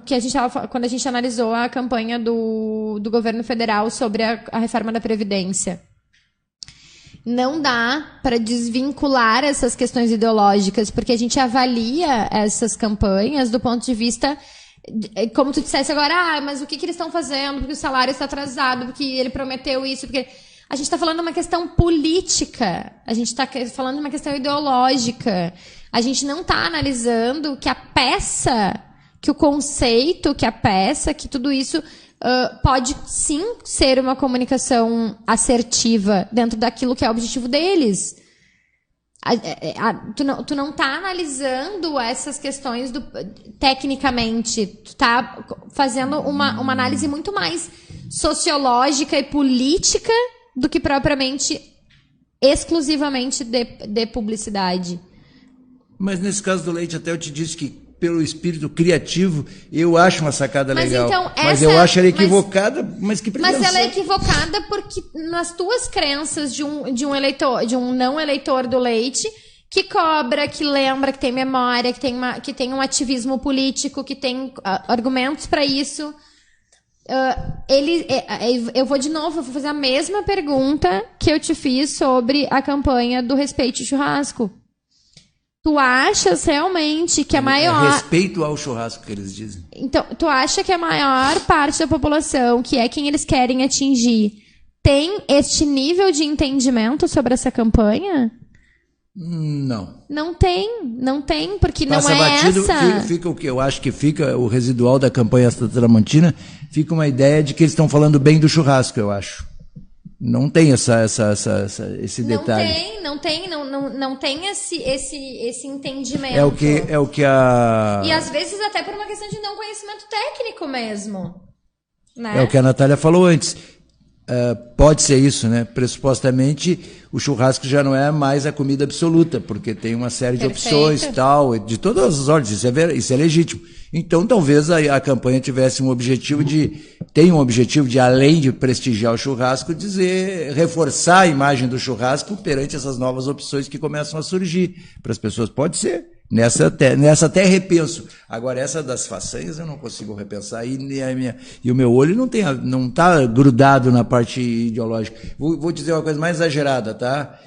que a gente quando a gente analisou a campanha do governo federal sobre a reforma da Previdência. Não dá para desvincular essas questões ideológicas, porque a gente avalia essas campanhas do ponto de vista, como tu dissesse agora, mas o que eles estão fazendo, porque o salário está atrasado, porque ele prometeu isso, porque... A gente está falando de uma questão política, a gente está falando de uma questão ideológica. A gente não está analisando que a peça, que o conceito, que a peça, que tudo isso pode sim ser uma comunicação assertiva dentro daquilo que é o objetivo deles. Tu não está analisando essas questões tecnicamente, tu está fazendo uma análise muito mais sociológica e política do que propriamente exclusivamente de publicidade. Mas nesse caso do Leite, até eu te disse que pelo espírito criativo, eu acho uma sacada legal. Então, mas eu acho ela equivocada, mas que pretensão. Mas ela é equivocada porque nas tuas crenças de um eleitor, de um não eleitor do Leite, que cobra, que lembra, que tem memória, que tem um ativismo político, que tem argumentos para isso... eu vou de novo, eu vou fazer a mesma pergunta que eu te fiz sobre a campanha do Respeite o Churrasco. Tu achas realmente que a maior... Respeito ao churrasco, que eles dizem. Então, tu acha que a maior parte da população, que é quem eles querem atingir, tem este nível de entendimento sobre essa campanha? Não. Não tem, porque passa não é batido, essa... Fica o que eu acho que fica, o residual da campanha Tramontina, fica uma ideia de que eles estão falando bem do churrasco, eu acho. Não tem esse detalhe. Não tem esse entendimento. É o que a... E às vezes até por uma questão de não conhecimento técnico mesmo. Né? É o que a Natália falou antes. Pode ser isso, né? Pressupostamente, o churrasco já não é mais a comida absoluta, porque tem uma série de opções e tal, de todas as ordens, isso é legítimo. Então, talvez a campanha tivesse um objetivo de, além de prestigiar o churrasco, reforçar a imagem do churrasco perante essas novas opções que começam a surgir para as pessoas. Pode ser. Nessa até repenso. Agora, essa das façanhas eu não consigo repensar. E o meu olho não está grudado na parte ideológica. Vou dizer uma coisa mais exagerada, tá?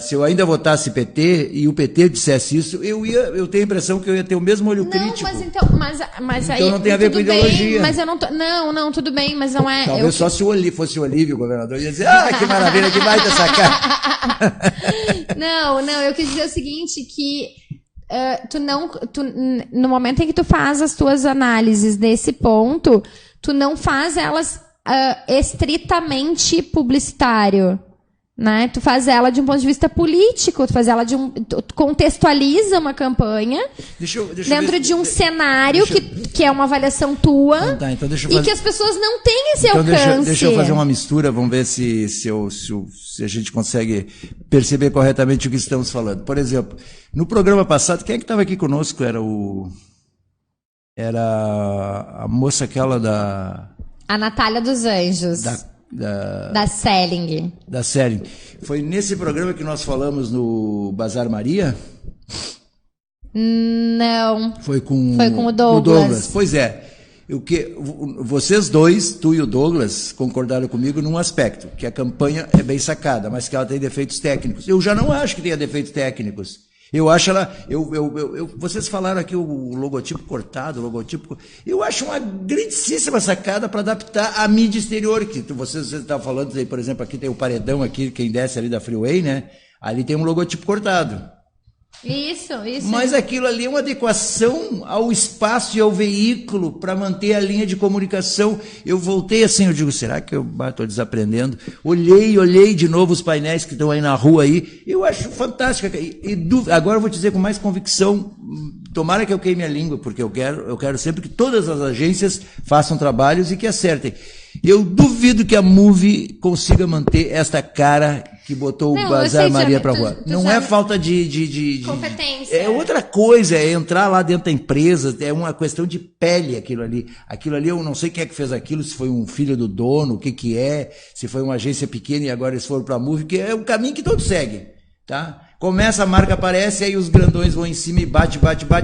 Se eu ainda votasse PT e o PT dissesse isso, eu tenho a impressão que eu ia ter o mesmo olho crítico. Mas aí... Então não tem a ver com ideologia. Bem, mas eu não tô... Não, tudo bem, mas não é... Talvez só se fosse o Olívio, o governador, ia dizer, que maravilha, que vai dessa cara. Não, eu quis dizer o seguinte, que... no momento em que tu faz as tuas análises desse ponto, tu não faz elas estritamente publicitário, né? Tu faz ela de um ponto de vista político, tu faz ela tu contextualiza uma campanha dentro de um cenário que é uma avaliação tua então e que as pessoas não têm esse alcance. Deixa eu fazer uma mistura, vamos ver se a gente consegue perceber corretamente o que estamos falando. Por exemplo, no programa passado, quem é que estava aqui conosco? Era a moça aquela da... A Natália dos Anjos. Da Selling. Da Selling. Foi nesse programa que nós falamos no Bazar Maria? Não. Foi com o Douglas. Pois é. Vocês dois, tu e o Douglas, concordaram comigo num aspecto, que a campanha é bem sacada, mas que ela tem defeitos técnicos. Eu já não acho que tenha defeitos técnicos. Eu acho ela... vocês falaram aqui o logotipo cortado, eu acho uma grandíssima sacada para adaptar a mídia exterior, que vocês estavam falando aí, por exemplo, aqui tem o paredão aqui, quem desce ali da Freeway, né? Ali tem um logotipo cortado. Isso. Mas aquilo ali é uma adequação ao espaço e ao veículo para manter a linha de comunicação. Eu voltei assim, eu digo, será que eu estou desaprendendo? Olhei de novo os painéis que estão aí na rua aí. Eu acho fantástico. Agora eu vou te dizer com mais convicção, tomara que eu queime a língua, porque eu quero sempre que todas as agências façam trabalhos e que acertem. Eu duvido que a Move consiga manter esta cara que botou o Bazar Maria para rua. Não é falta de competência. É outra coisa, é entrar lá dentro da empresa, é uma questão de pele aquilo ali. Aquilo ali, eu não sei quem é que fez aquilo, se foi um filho do dono, o que é, se foi uma agência pequena e agora eles foram para a Move, que é o caminho que todos seguem, tá? Começa, a marca aparece, aí os grandões vão em cima e bate,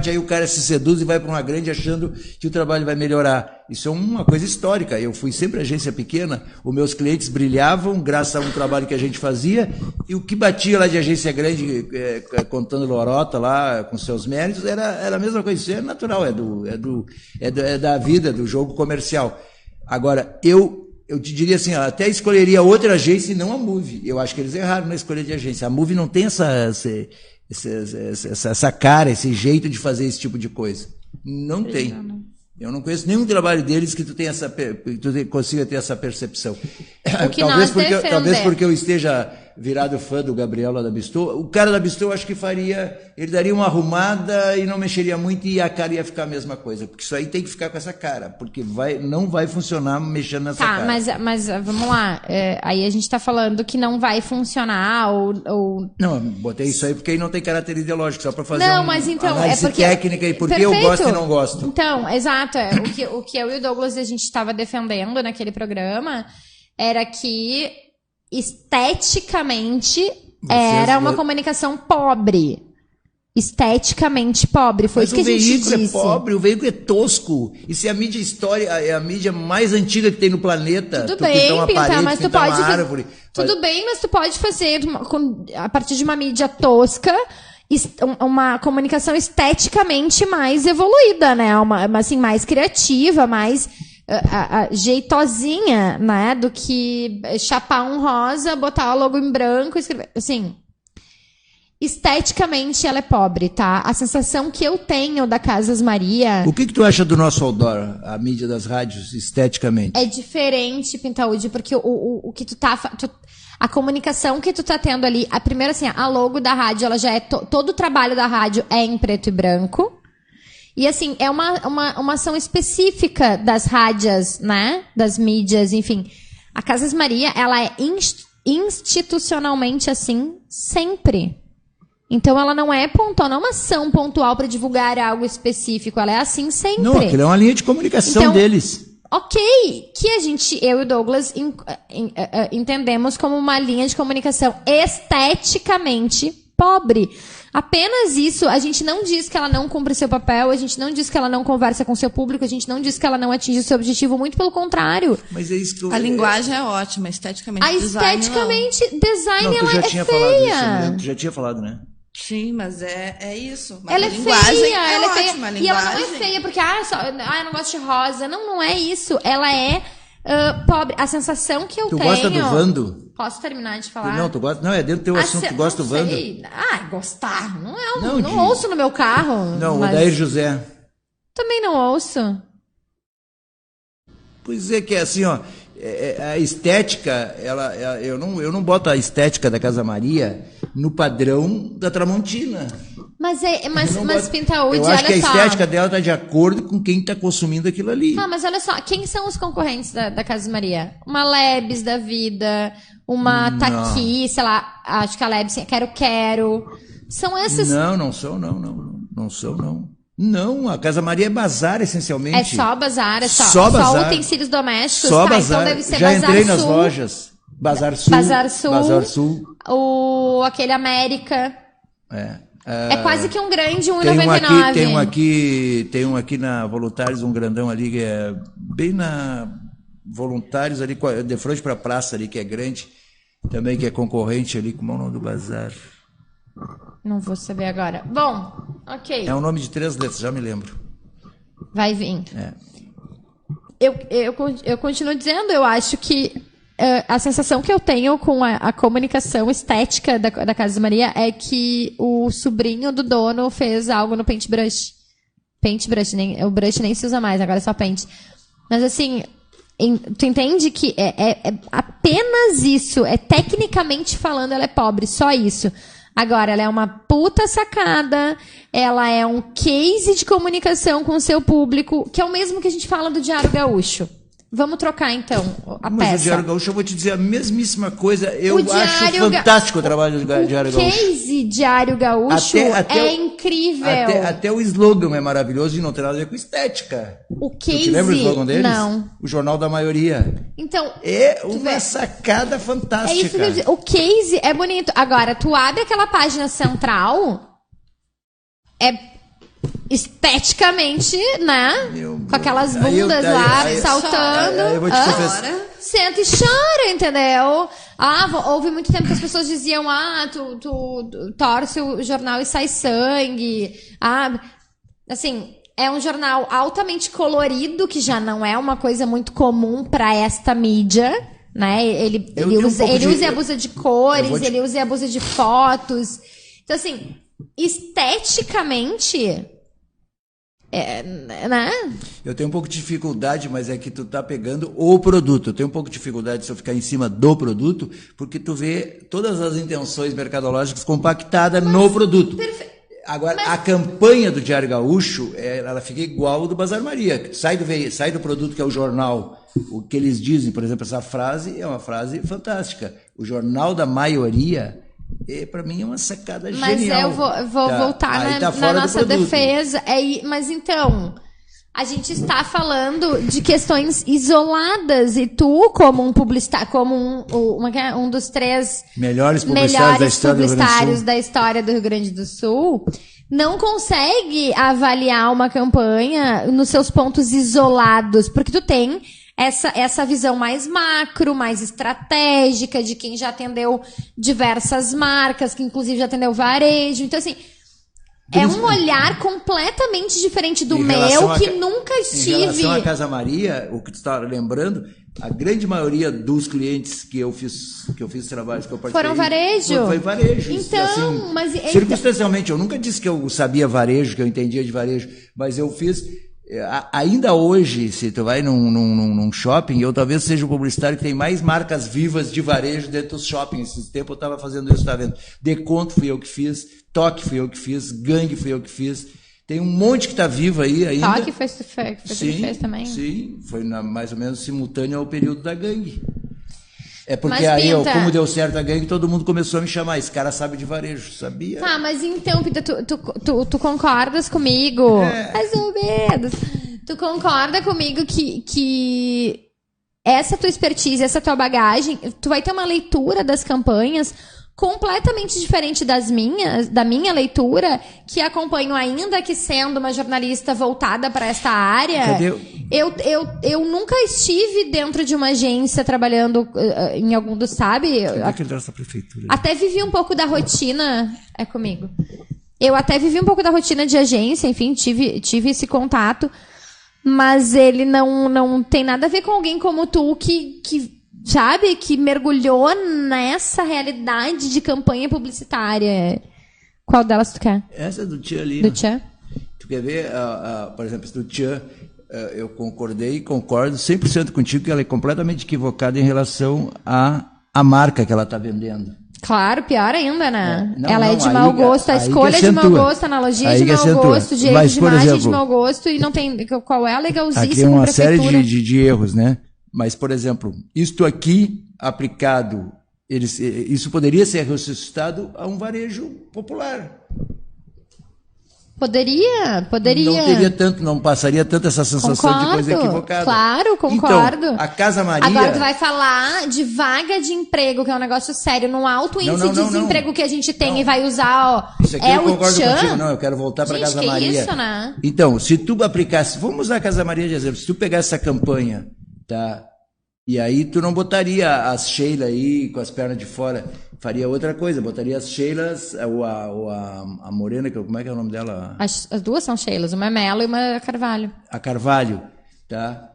aí o cara se seduz e vai para uma grande achando que o trabalho vai melhorar. Isso é uma coisa histórica. Eu fui sempre agência pequena, os meus clientes brilhavam graças a um trabalho que a gente fazia, e o que batia lá de agência grande, contando lorota lá com seus méritos, era a mesma coisa. Isso é natural, é da vida, do jogo comercial. Agora, eu te diria assim, até escolheria outra agência e não a Move. Eu acho que eles erraram na escolha de agência. A Move não tem essa cara, esse jeito de fazer esse tipo de coisa. Não tem. Eu não conheço nenhum trabalho deles que tu consiga ter essa percepção. Talvez porque eu esteja virado fã do Gabriel lá da Bistô. O cara da Bistô, eu acho que ele daria uma arrumada e não mexeria muito e a cara ia ficar a mesma coisa. Porque isso aí tem que ficar com essa cara, porque não vai funcionar mexendo nessa cara. Mas vamos lá. Aí a gente tá falando que não vai funcionar ou... Não, botei isso aí porque aí não tem caráter ideológico, só para fazer análise técnica e porque eu gosto e não gosto. Então, exato. O que eu e o Douglas a gente estava defendendo naquele programa era que esteticamente era uma comunicação pobre. Esteticamente pobre. Foi isso que a gente disse. O veículo é pobre, o veículo é tosco. E se a mídia história é a mídia mais antiga que tem no planeta, tudo bem, mas tu pode árvore. Tudo bem, mas tu pode fazer a partir de uma mídia tosca uma comunicação esteticamente mais evoluída, né? Assim, mais criativa, mais jeitosinha, né? Do que chapar um rosa, botar o logo em branco e escrever. Assim, esteticamente ela é pobre, tá? A sensação que eu tenho da Casas Maria... O que tu acha do nosso outdoor, a mídia das rádios, esteticamente? É diferente, Pintaúdi, porque o que tu tá... A comunicação que tu tá tendo ali, a primeira, assim, a logo da rádio, ela já é... Todo o trabalho da rádio é em preto e branco. E, assim, é uma ação específica das rádios, né? Das mídias, enfim. A Casas Maria, ela é institucionalmente assim sempre. Então, ela não é pontual, não é uma ação pontual para divulgar algo específico. Ela é assim sempre. Não, aquilo é uma linha de comunicação deles. Ok, que eu e o Douglas entendemos como uma linha de comunicação esteticamente pobre. Apenas isso, a gente não diz que ela não cumpre seu papel, a gente não diz que ela não conversa com seu público, a gente não diz que ela não atinge seu objetivo, muito pelo contrário. Mas é isso que a linguagem é ótima, esteticamente design ela tu já é tinha feia. Falado isso, né? Tu já tinha falado, né? Sim, mas é isso. Mas ela a linguagem feia, é ela ótima. é feia. E ela não é feia porque, eu não gosto de rosa. Não é isso. Ela é pobre. A sensação que eu tenho... Tu gosta do Vando? Posso terminar de falar? Não, tu gosta... Não, é dentro do teu assunto. Tu gosta do Vando? Gostar. Não ouço no meu carro. Não, mas... o Dair José. Também não ouço. Pois é que é assim, ó... A estética, eu não boto a estética da Casa Maria no padrão da Tramontina. Mas Pintaúdi, olha só. Eu acho que a estética dela está de acordo com quem está consumindo aquilo ali. Mas olha só, quem são os concorrentes da Casa Maria? Uma Lebes da vida, uma Taqui, sei lá, acho que a Lebes, Quero. São esses... Não sou, não. Não, a Casa Maria é bazar, essencialmente. É só bazar, só utensílios domésticos. Só bazar. Então deve ser Já Bazar entrei Sul, nas lojas. Bazar Sul. Aquele América. É quase que um grande 1,99. Tem um aqui na Voluntários, um grandão ali, que é bem na Voluntários, ali de frente para a praça ali, que é grande, também que é concorrente ali, como é o nome do bazar? Não vou saber agora. Bom, ok. É um nome de 3 letras, já me lembro. Vai vir. É. Eu continuo dizendo, eu acho que a sensação que eu tenho com a comunicação estética da Casa Maria é que o sobrinho do dono fez algo no paintbrush. O brush nem se usa mais, agora é só paint. Mas assim, tu entende que é apenas isso, tecnicamente falando, ela é pobre, só isso. Agora, ela é uma puta sacada, ela é um case de comunicação com o seu público, que é o mesmo que a gente fala do Diário Gaúcho. Vamos trocar, então, a peça. Mas o Diário Gaúcho, eu vou te dizer a mesmíssima coisa. Eu acho fantástico o trabalho do Diário Gaúcho. O case Diário Gaúcho é incrível. Até o slogan é maravilhoso e não tem nada a ver com estética. O case... Tu lembra o slogan deles? Não. O Jornal da Maioria. Então... É uma sacada fantástica. É isso que eu digo. O case é bonito. Agora, tu abre aquela página central... esteticamente, né? Com aquelas bundas saltando. Eu vou te confessar. Senta e chora, entendeu? Houve muito tempo que as pessoas diziam, tu torce o jornal e sai sangue. Assim, é um jornal altamente colorido, que já não é uma coisa muito comum para esta mídia, né? Ele usa e abusa de cores, ele usa e abusa de fotos. Então, assim, esteticamente... né? Eu tenho um pouco de dificuldade, mas é que tu tá pegando o produto. Eu tenho um pouco de dificuldade se eu ficar em cima do produto, porque tu vê todas as intenções mercadológicas compactadas no produto. Agora, a campanha do Diário Gaúcho, ela fica igual ao do Bazar Maria. Sai do produto que é o jornal. O que eles dizem, por exemplo, essa frase é uma frase fantástica. O Jornal da Maioria... para mim é uma sacada genial. Mas eu vou voltar na nossa defesa. Mas então, a gente está falando de questões isoladas e tu, como um publicitário, como um dos 3 melhores publicitários da história do Rio Grande do Sul, não consegue avaliar uma campanha nos seus pontos isolados, porque tu tem essa visão mais macro, mais estratégica, de quem já atendeu diversas marcas, que inclusive já atendeu varejo. Então, assim, é um olhar completamente diferente do meu, que nunca estive... Em relação à Casa Maria, o que tu está lembrando, a grande maioria dos clientes que eu fiz trabalhos que eu participei... Foram varejo? Foi varejo. Então, assim, mas... Circunstancialmente, eu nunca disse que eu sabia varejo, que eu entendia de varejo, mas eu fiz... Ainda hoje, se tu vai num shopping, eu talvez seja o publicitário que tem mais marcas vivas de varejo dentro dos shoppings. Esse tempo eu estava fazendo isso, tá vendo? Deconto fui eu que fiz, Toque fui eu que fiz, Gangue fui eu que fiz. Tem um monte que está vivo aí ainda. Toque foi fez também? Sim, foi mais ou menos simultâneo ao período da Gangue. É porque aí, como deu certo a Gangue, todo mundo começou a me chamar. Esse cara sabe de varejo, sabia? Tá, mas então, Pita, tu concordas comigo? Mais ou menos. Tu concorda comigo que essa tua expertise, essa tua bagagem, tu vai ter uma leitura das campanhas completamente diferente da minha leitura, que acompanho, ainda que sendo uma jornalista voltada para esta área. Cadê? Eu nunca estive dentro de uma agência trabalhando em algum dos, sabe? Essa prefeitura. Até vivi um pouco da rotina. É comigo. Eu até vivi um pouco da rotina de agência, enfim, tive esse contato, mas ele não tem nada a ver com alguém como tu que sabe, que mergulhou nessa realidade de campanha publicitária. Qual delas tu quer? Essa do Tchan ali. Do Tchan? Tu quer ver, por exemplo, do Tchan, eu concordei e concordo 100% contigo que ela é completamente equivocada em relação à marca que ela está vendendo. Claro, pior ainda, né? Ela é de mau gosto, a escolha é de mau gosto, a analogia é de mau gosto, direito de imagem de mau gosto, e não tem... Qual é a legalzíssima aqui é uma série de erros, né? Mas, por exemplo, isto aqui aplicado, isso poderia ser ressuscitado a um varejo popular. Poderia. Não teria tanto, não passaria tanto essa sensação de coisa equivocada. Claro, concordo. Então, a Casa Maria... Agora tu vai falar de vaga de emprego, que é um negócio sério, num alto índice de desemprego que a gente tem e vai usar, Isso aqui eu concordo contigo, não, eu quero voltar para a Casa Maria. Isso, né? Então, se tu aplicasse, vamos usar a Casa Maria de exemplo, se tu pegasse essa campanha, tá? E aí tu não botaria as Sheila aí com as pernas de fora, faria outra coisa, botaria as Sheilas, a Morena, como é que é o nome dela? As duas são Sheilas, uma é Mello e uma é Carvalho. A Carvalho, tá?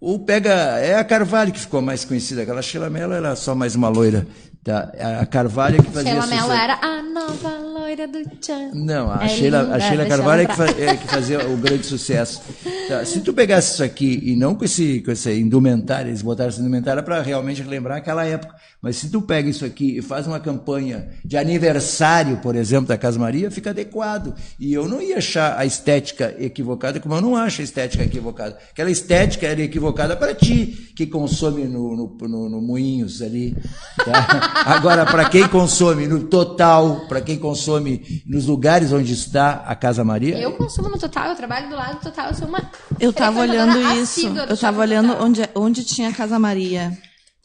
Ou pega, é a Carvalho que ficou mais conhecida, aquela Sheila Mello era só mais uma loira, tá? A Carvalho que fazia Sheila Mello era a nova loira do Tchan. Não, a Sheila Carvalho é que fazia o grande sucesso. Tá, se tu pegasse isso aqui e não com esse indumentário, eles botaram essa indumentária para realmente lembrar aquela época, mas se tu pega isso aqui e faz uma campanha de aniversário, por exemplo, da Casa Maria, fica adequado. E eu não ia achar a estética equivocada, como eu não acho a estética equivocada. Aquela estética era equivocada para ti, que consome no Moinhos ali. Tá? Agora, para quem consome no Total, para quem consome nos lugares onde está a Casa Maria... Eu consumo no Total, eu trabalho do lado do Total, eu sou uma... Eu estava olhando isso, eu estava olhando onde tinha a Casa Maria.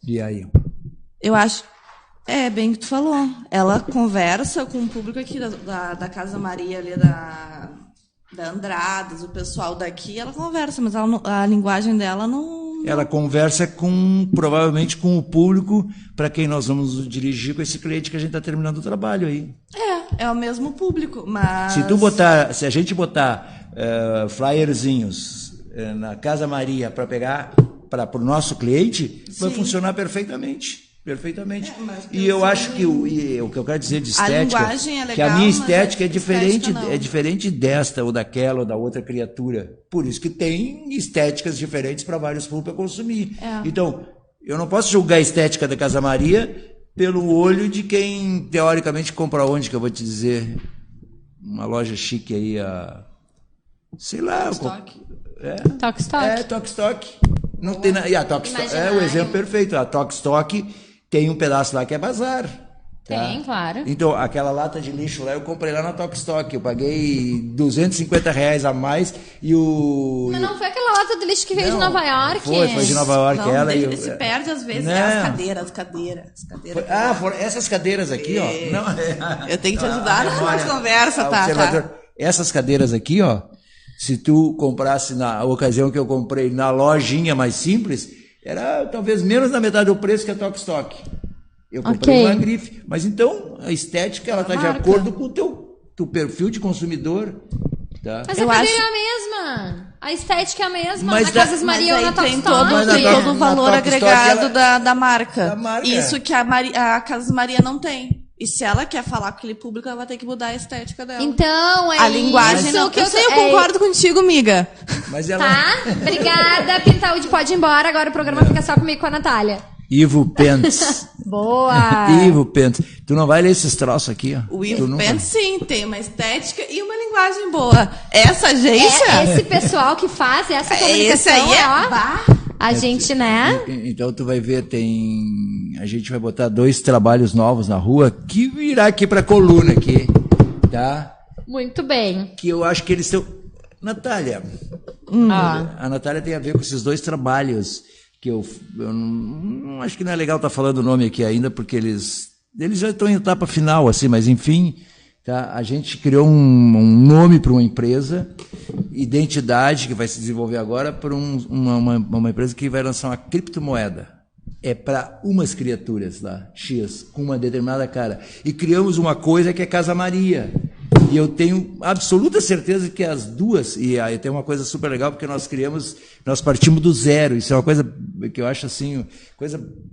E aí? Eu acho... É, bem que tu falou. Ela conversa com o público aqui da Casa Maria, ali da Andradas, o pessoal daqui, ela conversa, mas a linguagem dela não... Ela conversa provavelmente com o público para quem nós vamos dirigir com esse cliente que a gente está terminando o trabalho aí. É o mesmo público, mas... Se a gente botar flyerzinhos na Casa Maria para pegar para o nosso cliente, vai funcionar perfeitamente. Perfeitamente. E eu acho que o que eu quero dizer de estética, a linguagem é legal, que a minha estética é diferente desta ou daquela ou da outra criatura. Por isso que tem estéticas diferentes para vários públicos a consumir. Então, eu não posso julgar a estética da Casa Maria pelo olho de quem teoricamente compra onde, que eu vou te dizer, uma loja chique aí, sei lá, Tok Stock. Tok Stock. Não tem nada. E a Tok Stock é o exemplo perfeito. A Tok Stock tem um pedaço lá que é bazar. Tá? Tem, claro. Então, aquela lata de lixo lá, eu comprei lá na Tok Stock. Eu paguei R$250 a mais e o... Mas não foi aquela lata de lixo que veio de Nova York? Foi de Nova York. Não, se perde às vezes. As cadeiras. Essas cadeiras aqui, ó. Não, eu tenho que te ajudar na conversa, tá? Essas cadeiras aqui, ó. Se tu comprasse na ocasião que eu comprei na lojinha mais simples, era talvez menos da metade do preço que a Tok Stock. Eu comprei uma grife. Mas então, a estética ela está de acordo com o teu perfil de consumidor. Tá? Mas a cadeira é a mesma. A estética é a mesma. Mas na Casas Maria ou na Tok Stock. Tem todo o valor agregado da marca. Isso que a Casas Maria não tem. E se ela quer falar com aquele público, ela vai ter que mudar a estética dela. Então, a linguagem não... Eu concordo contigo, amiga. Mas ela... Tá? Obrigada, Pintaúde. Pode ir embora. Agora o programa fica só comigo e com a Natália. Ivo Pence. Boa! Ivo Pence. Tu não vai ler esses troços aqui, ó. O Ivo Pence, sim, tem uma estética e uma linguagem boa. Essa agência... Esse pessoal que faz essa comunicação... Esse aí a gente, né? Então tu vai ver, a gente vai botar 2 trabalhos novos na rua que virá aqui pra coluna aqui, tá? Muito bem. Que eu acho que eles estão... Natália, a Natália tem a ver com esses 2 trabalhos que eu não acho que não é legal estar falando o nome aqui ainda, porque eles já estão em etapa final, assim, mas enfim... Tá? A gente criou um nome para uma empresa, identidade, que vai se desenvolver agora, para uma empresa que vai lançar uma criptomoeda. É para umas criaturas lá, X, com uma determinada cara. E criamos uma coisa que é Casa Maria. E eu tenho absoluta certeza que as duas, e aí tem uma coisa super legal, porque nós partimos do zero. Isso é uma coisa que eu acho assim,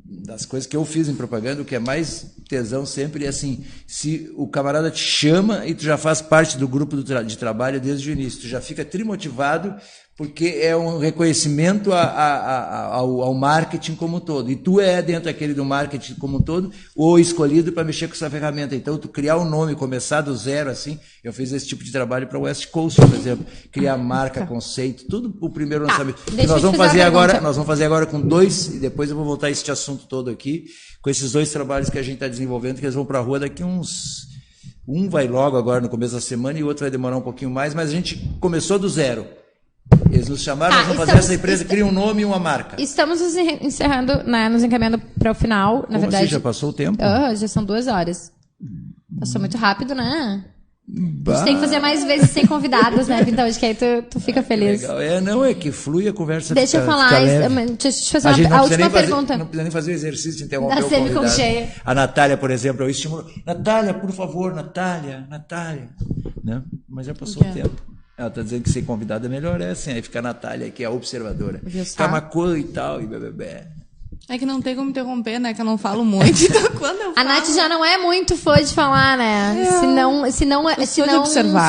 das coisas que eu fiz em propaganda, o que é mais tesão sempre é assim, se o camarada te chama e tu já faz parte do grupo de trabalho desde o início, tu já fica trimotivado, porque é um reconhecimento ao marketing como um todo. E tu é, dentro daquele do marketing como um todo, o escolhido para mexer com essa ferramenta. Então, tu criar um nome, começar do zero, assim, eu fiz esse tipo de trabalho para o West Coast, por exemplo. Criar marca, conceito, tudo o primeiro lançamento. Nós vamos fazer agora com 2, e depois eu vou voltar a este assunto todo aqui, com esses 2 trabalhos que a gente está desenvolvendo, que eles vão para a rua daqui uns Um vai logo agora no começo da semana e o outro vai demorar um pouquinho mais, mas a gente começou do zero. Eles nos chamaram, nós vamos fazer essa empresa, cria um nome e uma marca. Estamos nos encerrando, né, nos encaminhando para o final, na verdade. Já passou o tempo? Já são 2 horas. Passou muito rápido, né? A gente tem que fazer mais vezes sem convidados, né, Pintão? Acho que aí tu fica feliz. Legal. Não, é que flui a conversa. Deixa eu falar, deixa eu fazer a última pergunta. Não precisa nem fazer o exercício de interromper o convidado. convidado. Cheia. A Natália, por exemplo, eu estimulo. Natália, por favor, Natália. Né? Mas já passou o tempo. Ela está dizendo que ser convidada é melhor, assim. Aí fica a Natália, que é a observadora. Camacuã e tal, e bebê. É que não tem como interromper, né? Que eu não falo muito. Então, quando eu falo... A Nath já não é muito fã de falar, né? Se não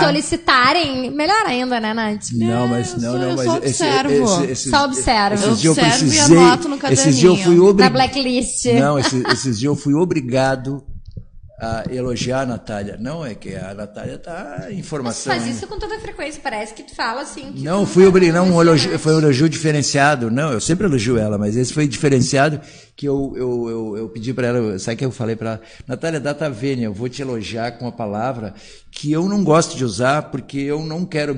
solicitarem, melhor ainda, né, Nath? Não, mas só observo. Só observo. Esses dias eu precisei, e anoto no caderninho. Esses dias eu fui Da blacklist. Não, esses dias eu fui obrigado a elogiar a Natália. Não, é que a Natália tá em formação. Mas faz isso com toda frequência, parece que tu fala assim. Que não, foi um elogio diferenciado. Não, eu sempre elogio ela, mas esse foi diferenciado que eu pedi para ela, sabe o que eu falei para ela? Natália, data vênia, eu vou te elogiar com uma palavra que eu não gosto de usar, porque eu não quero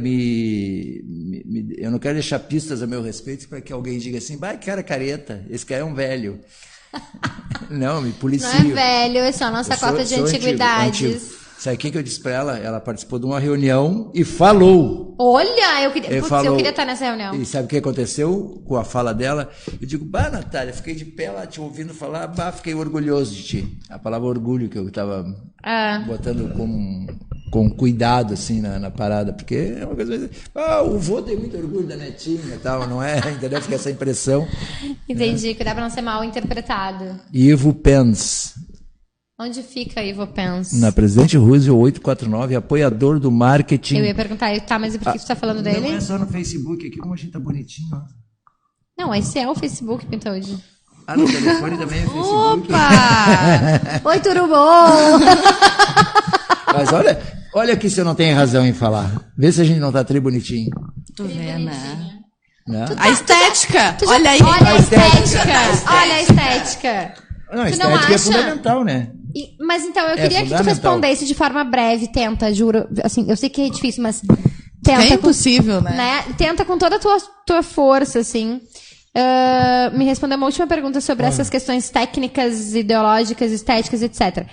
eu não quero deixar pistas a meu respeito para que alguém diga assim, vai, cara careta, esse cara é um velho. Não, me policio. Não é velho, é só nossa cota de antiguidades. Antigo. Sabe o que eu disse pra ela? Ela participou de uma reunião e falou. Olha, eu queria estar nessa reunião. E sabe o que aconteceu com a fala dela? Eu digo, Natália, fiquei de pé lá te ouvindo falar, fiquei orgulhoso de ti. A palavra orgulho que eu estava botando com cuidado, assim, na parada, porque é uma coisa... o vô tem muito orgulho da netinha e tal, não é? Entendeu? Fica essa impressão. Entendi, que dá para não ser mal interpretado. Ivo Pens. Onde fica Ivo Pens? Na Presidente Roosevelt 849, apoiador do marketing. Eu ia perguntar, mas por que você tá falando dele? Não é só no Facebook, aqui como a gente tá bonitinho, ó. Não, esse é o Facebook, Pintoide. No telefone também é Facebook. Opa! Oi, tudo bom? Mas olha aqui se eu não tenho razão em falar. Vê se a gente não tá tri bonitinho. Tu vê, né? A estética! Olha aí! Olha a estética! Olha a estética! Não, a estética é fundamental, né? Mas então, eu queria que tu respondesse de forma breve, tenta, juro. Assim, eu sei que é difícil, mas tenta. É impossível, né? Tenta com toda a tua força, assim. Me responder uma última pergunta sobre essas questões técnicas, ideológicas, estéticas, etc.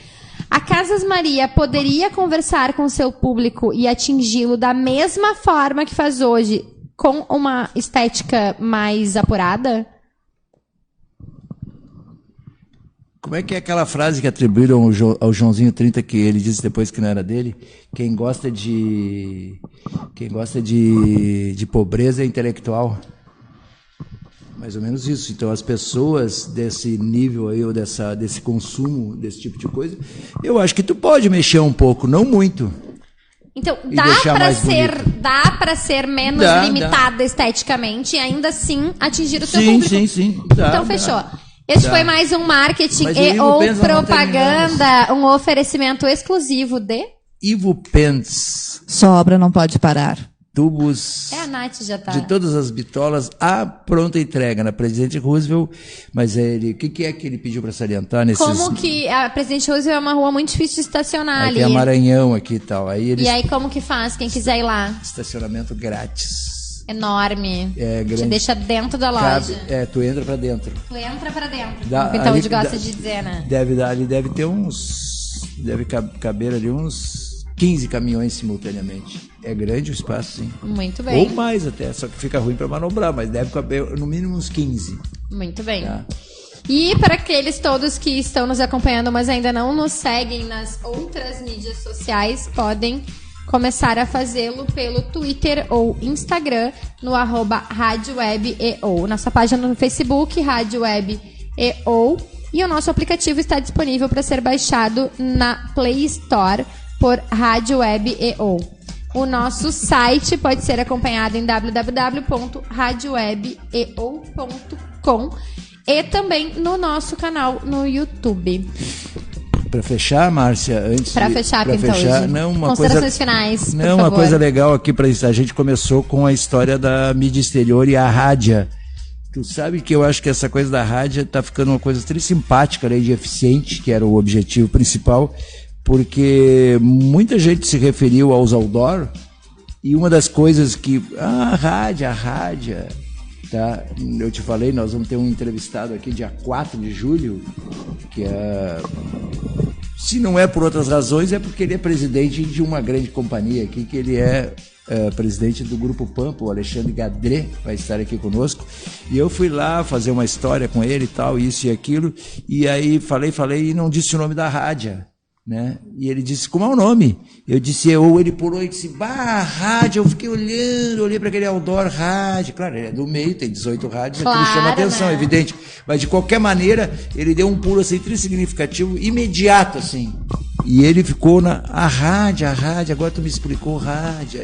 A Casas Maria poderia conversar com o seu público e atingi-lo da mesma forma que faz hoje, com uma estética mais apurada? Como é que é aquela frase que atribuíram ao Joãozinho 30, que ele disse depois que não era dele? Quem gosta de pobreza é intelectual. Mais ou menos isso. Então, as pessoas desse nível aí, ou desse consumo, desse tipo de coisa, eu acho que tu pode mexer um pouco, não muito. Então, dá para ser menos limitada esteticamente e ainda assim atingir o seu público? Sim. Então, fechou. Esse foi mais um marketing ou propaganda, um oferecimento exclusivo de... Ivo Pens. Sobra, não pode parar. Tubos a Nath já tá. de todas as bitolas à pronta entrega na Presidente Roosevelt. Mas o que é que ele pediu para salientar nesses... Como que a Presidente Roosevelt é uma rua muito difícil de estacionar ali. Tem a Maranhão aqui e tal. E aí como que faz, quem quiser ir lá? Estacionamento grátis. Enorme. Grande. Te deixa dentro da loja. Tu entra pra dentro. Então, de gosta de dizer, né? Ali deve ter deve caber ali uns 15 caminhões simultaneamente. É grande o espaço, sim. Muito bem. Ou mais até, só que fica ruim para manobrar, mas deve caber no mínimo uns 15. Muito bem. E para aqueles todos que estão nos acompanhando, mas ainda não nos seguem nas outras mídias sociais, podem começar a fazê-lo pelo Twitter ou Instagram no @RádioWebEO. Nossa página no Facebook, RádioWebEO. E o nosso aplicativo está disponível para ser baixado na Play Store por RádioWebEO. O nosso site pode ser acompanhado em www.radiowebeo.com e também no nosso canal no YouTube. Para fechar, Márcia, considerações finais, não, uma coisa legal aqui para a gente começou com a história da mídia exterior e a rádio. Tu sabe que eu acho que essa coisa da rádio está ficando uma coisa simpática, de eficiente, que era o objetivo principal, porque muita gente se referiu aos outdoor, e uma das coisas que... a rádio, tá? Eu te falei, nós vamos ter um entrevistado aqui dia 4 de julho, que é... Se não é por outras razões, é porque ele é presidente de uma grande companhia aqui, que ele é presidente do Grupo Pampa, o Alexandre Gadré, vai estar aqui conosco. E eu fui lá fazer uma história com ele e tal, isso e aquilo, e aí falei e não disse o nome da rádio, né? E ele disse, como é o nome? Eu disse, ele pulou e disse, rádio. Eu fiquei olhando, olhei para aquele outdoor, rádio. Claro, ele é do meio, tem 18 rádios, aquilo chama atenção, né? Evidente. Mas de qualquer maneira, ele deu um pulo assim, significativo, imediato, assim. E ele ficou a rádio, agora tu me explicou, rádio,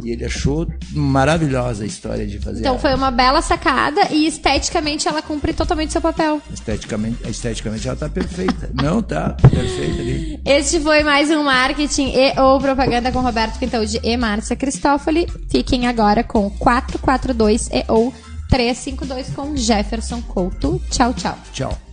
E ele achou maravilhosa a história de fazer. Então foi uma bela sacada e esteticamente ela cumpre totalmente seu papel. Esteticamente ela tá perfeita. Não, tá perfeita ali. Este foi mais um Marketing ou Propaganda com Roberto Quintaldi e Márcia Cristófoli. Fiquem agora com 442 ou 352 com Jefferson Couto. Tchau, tchau. Tchau.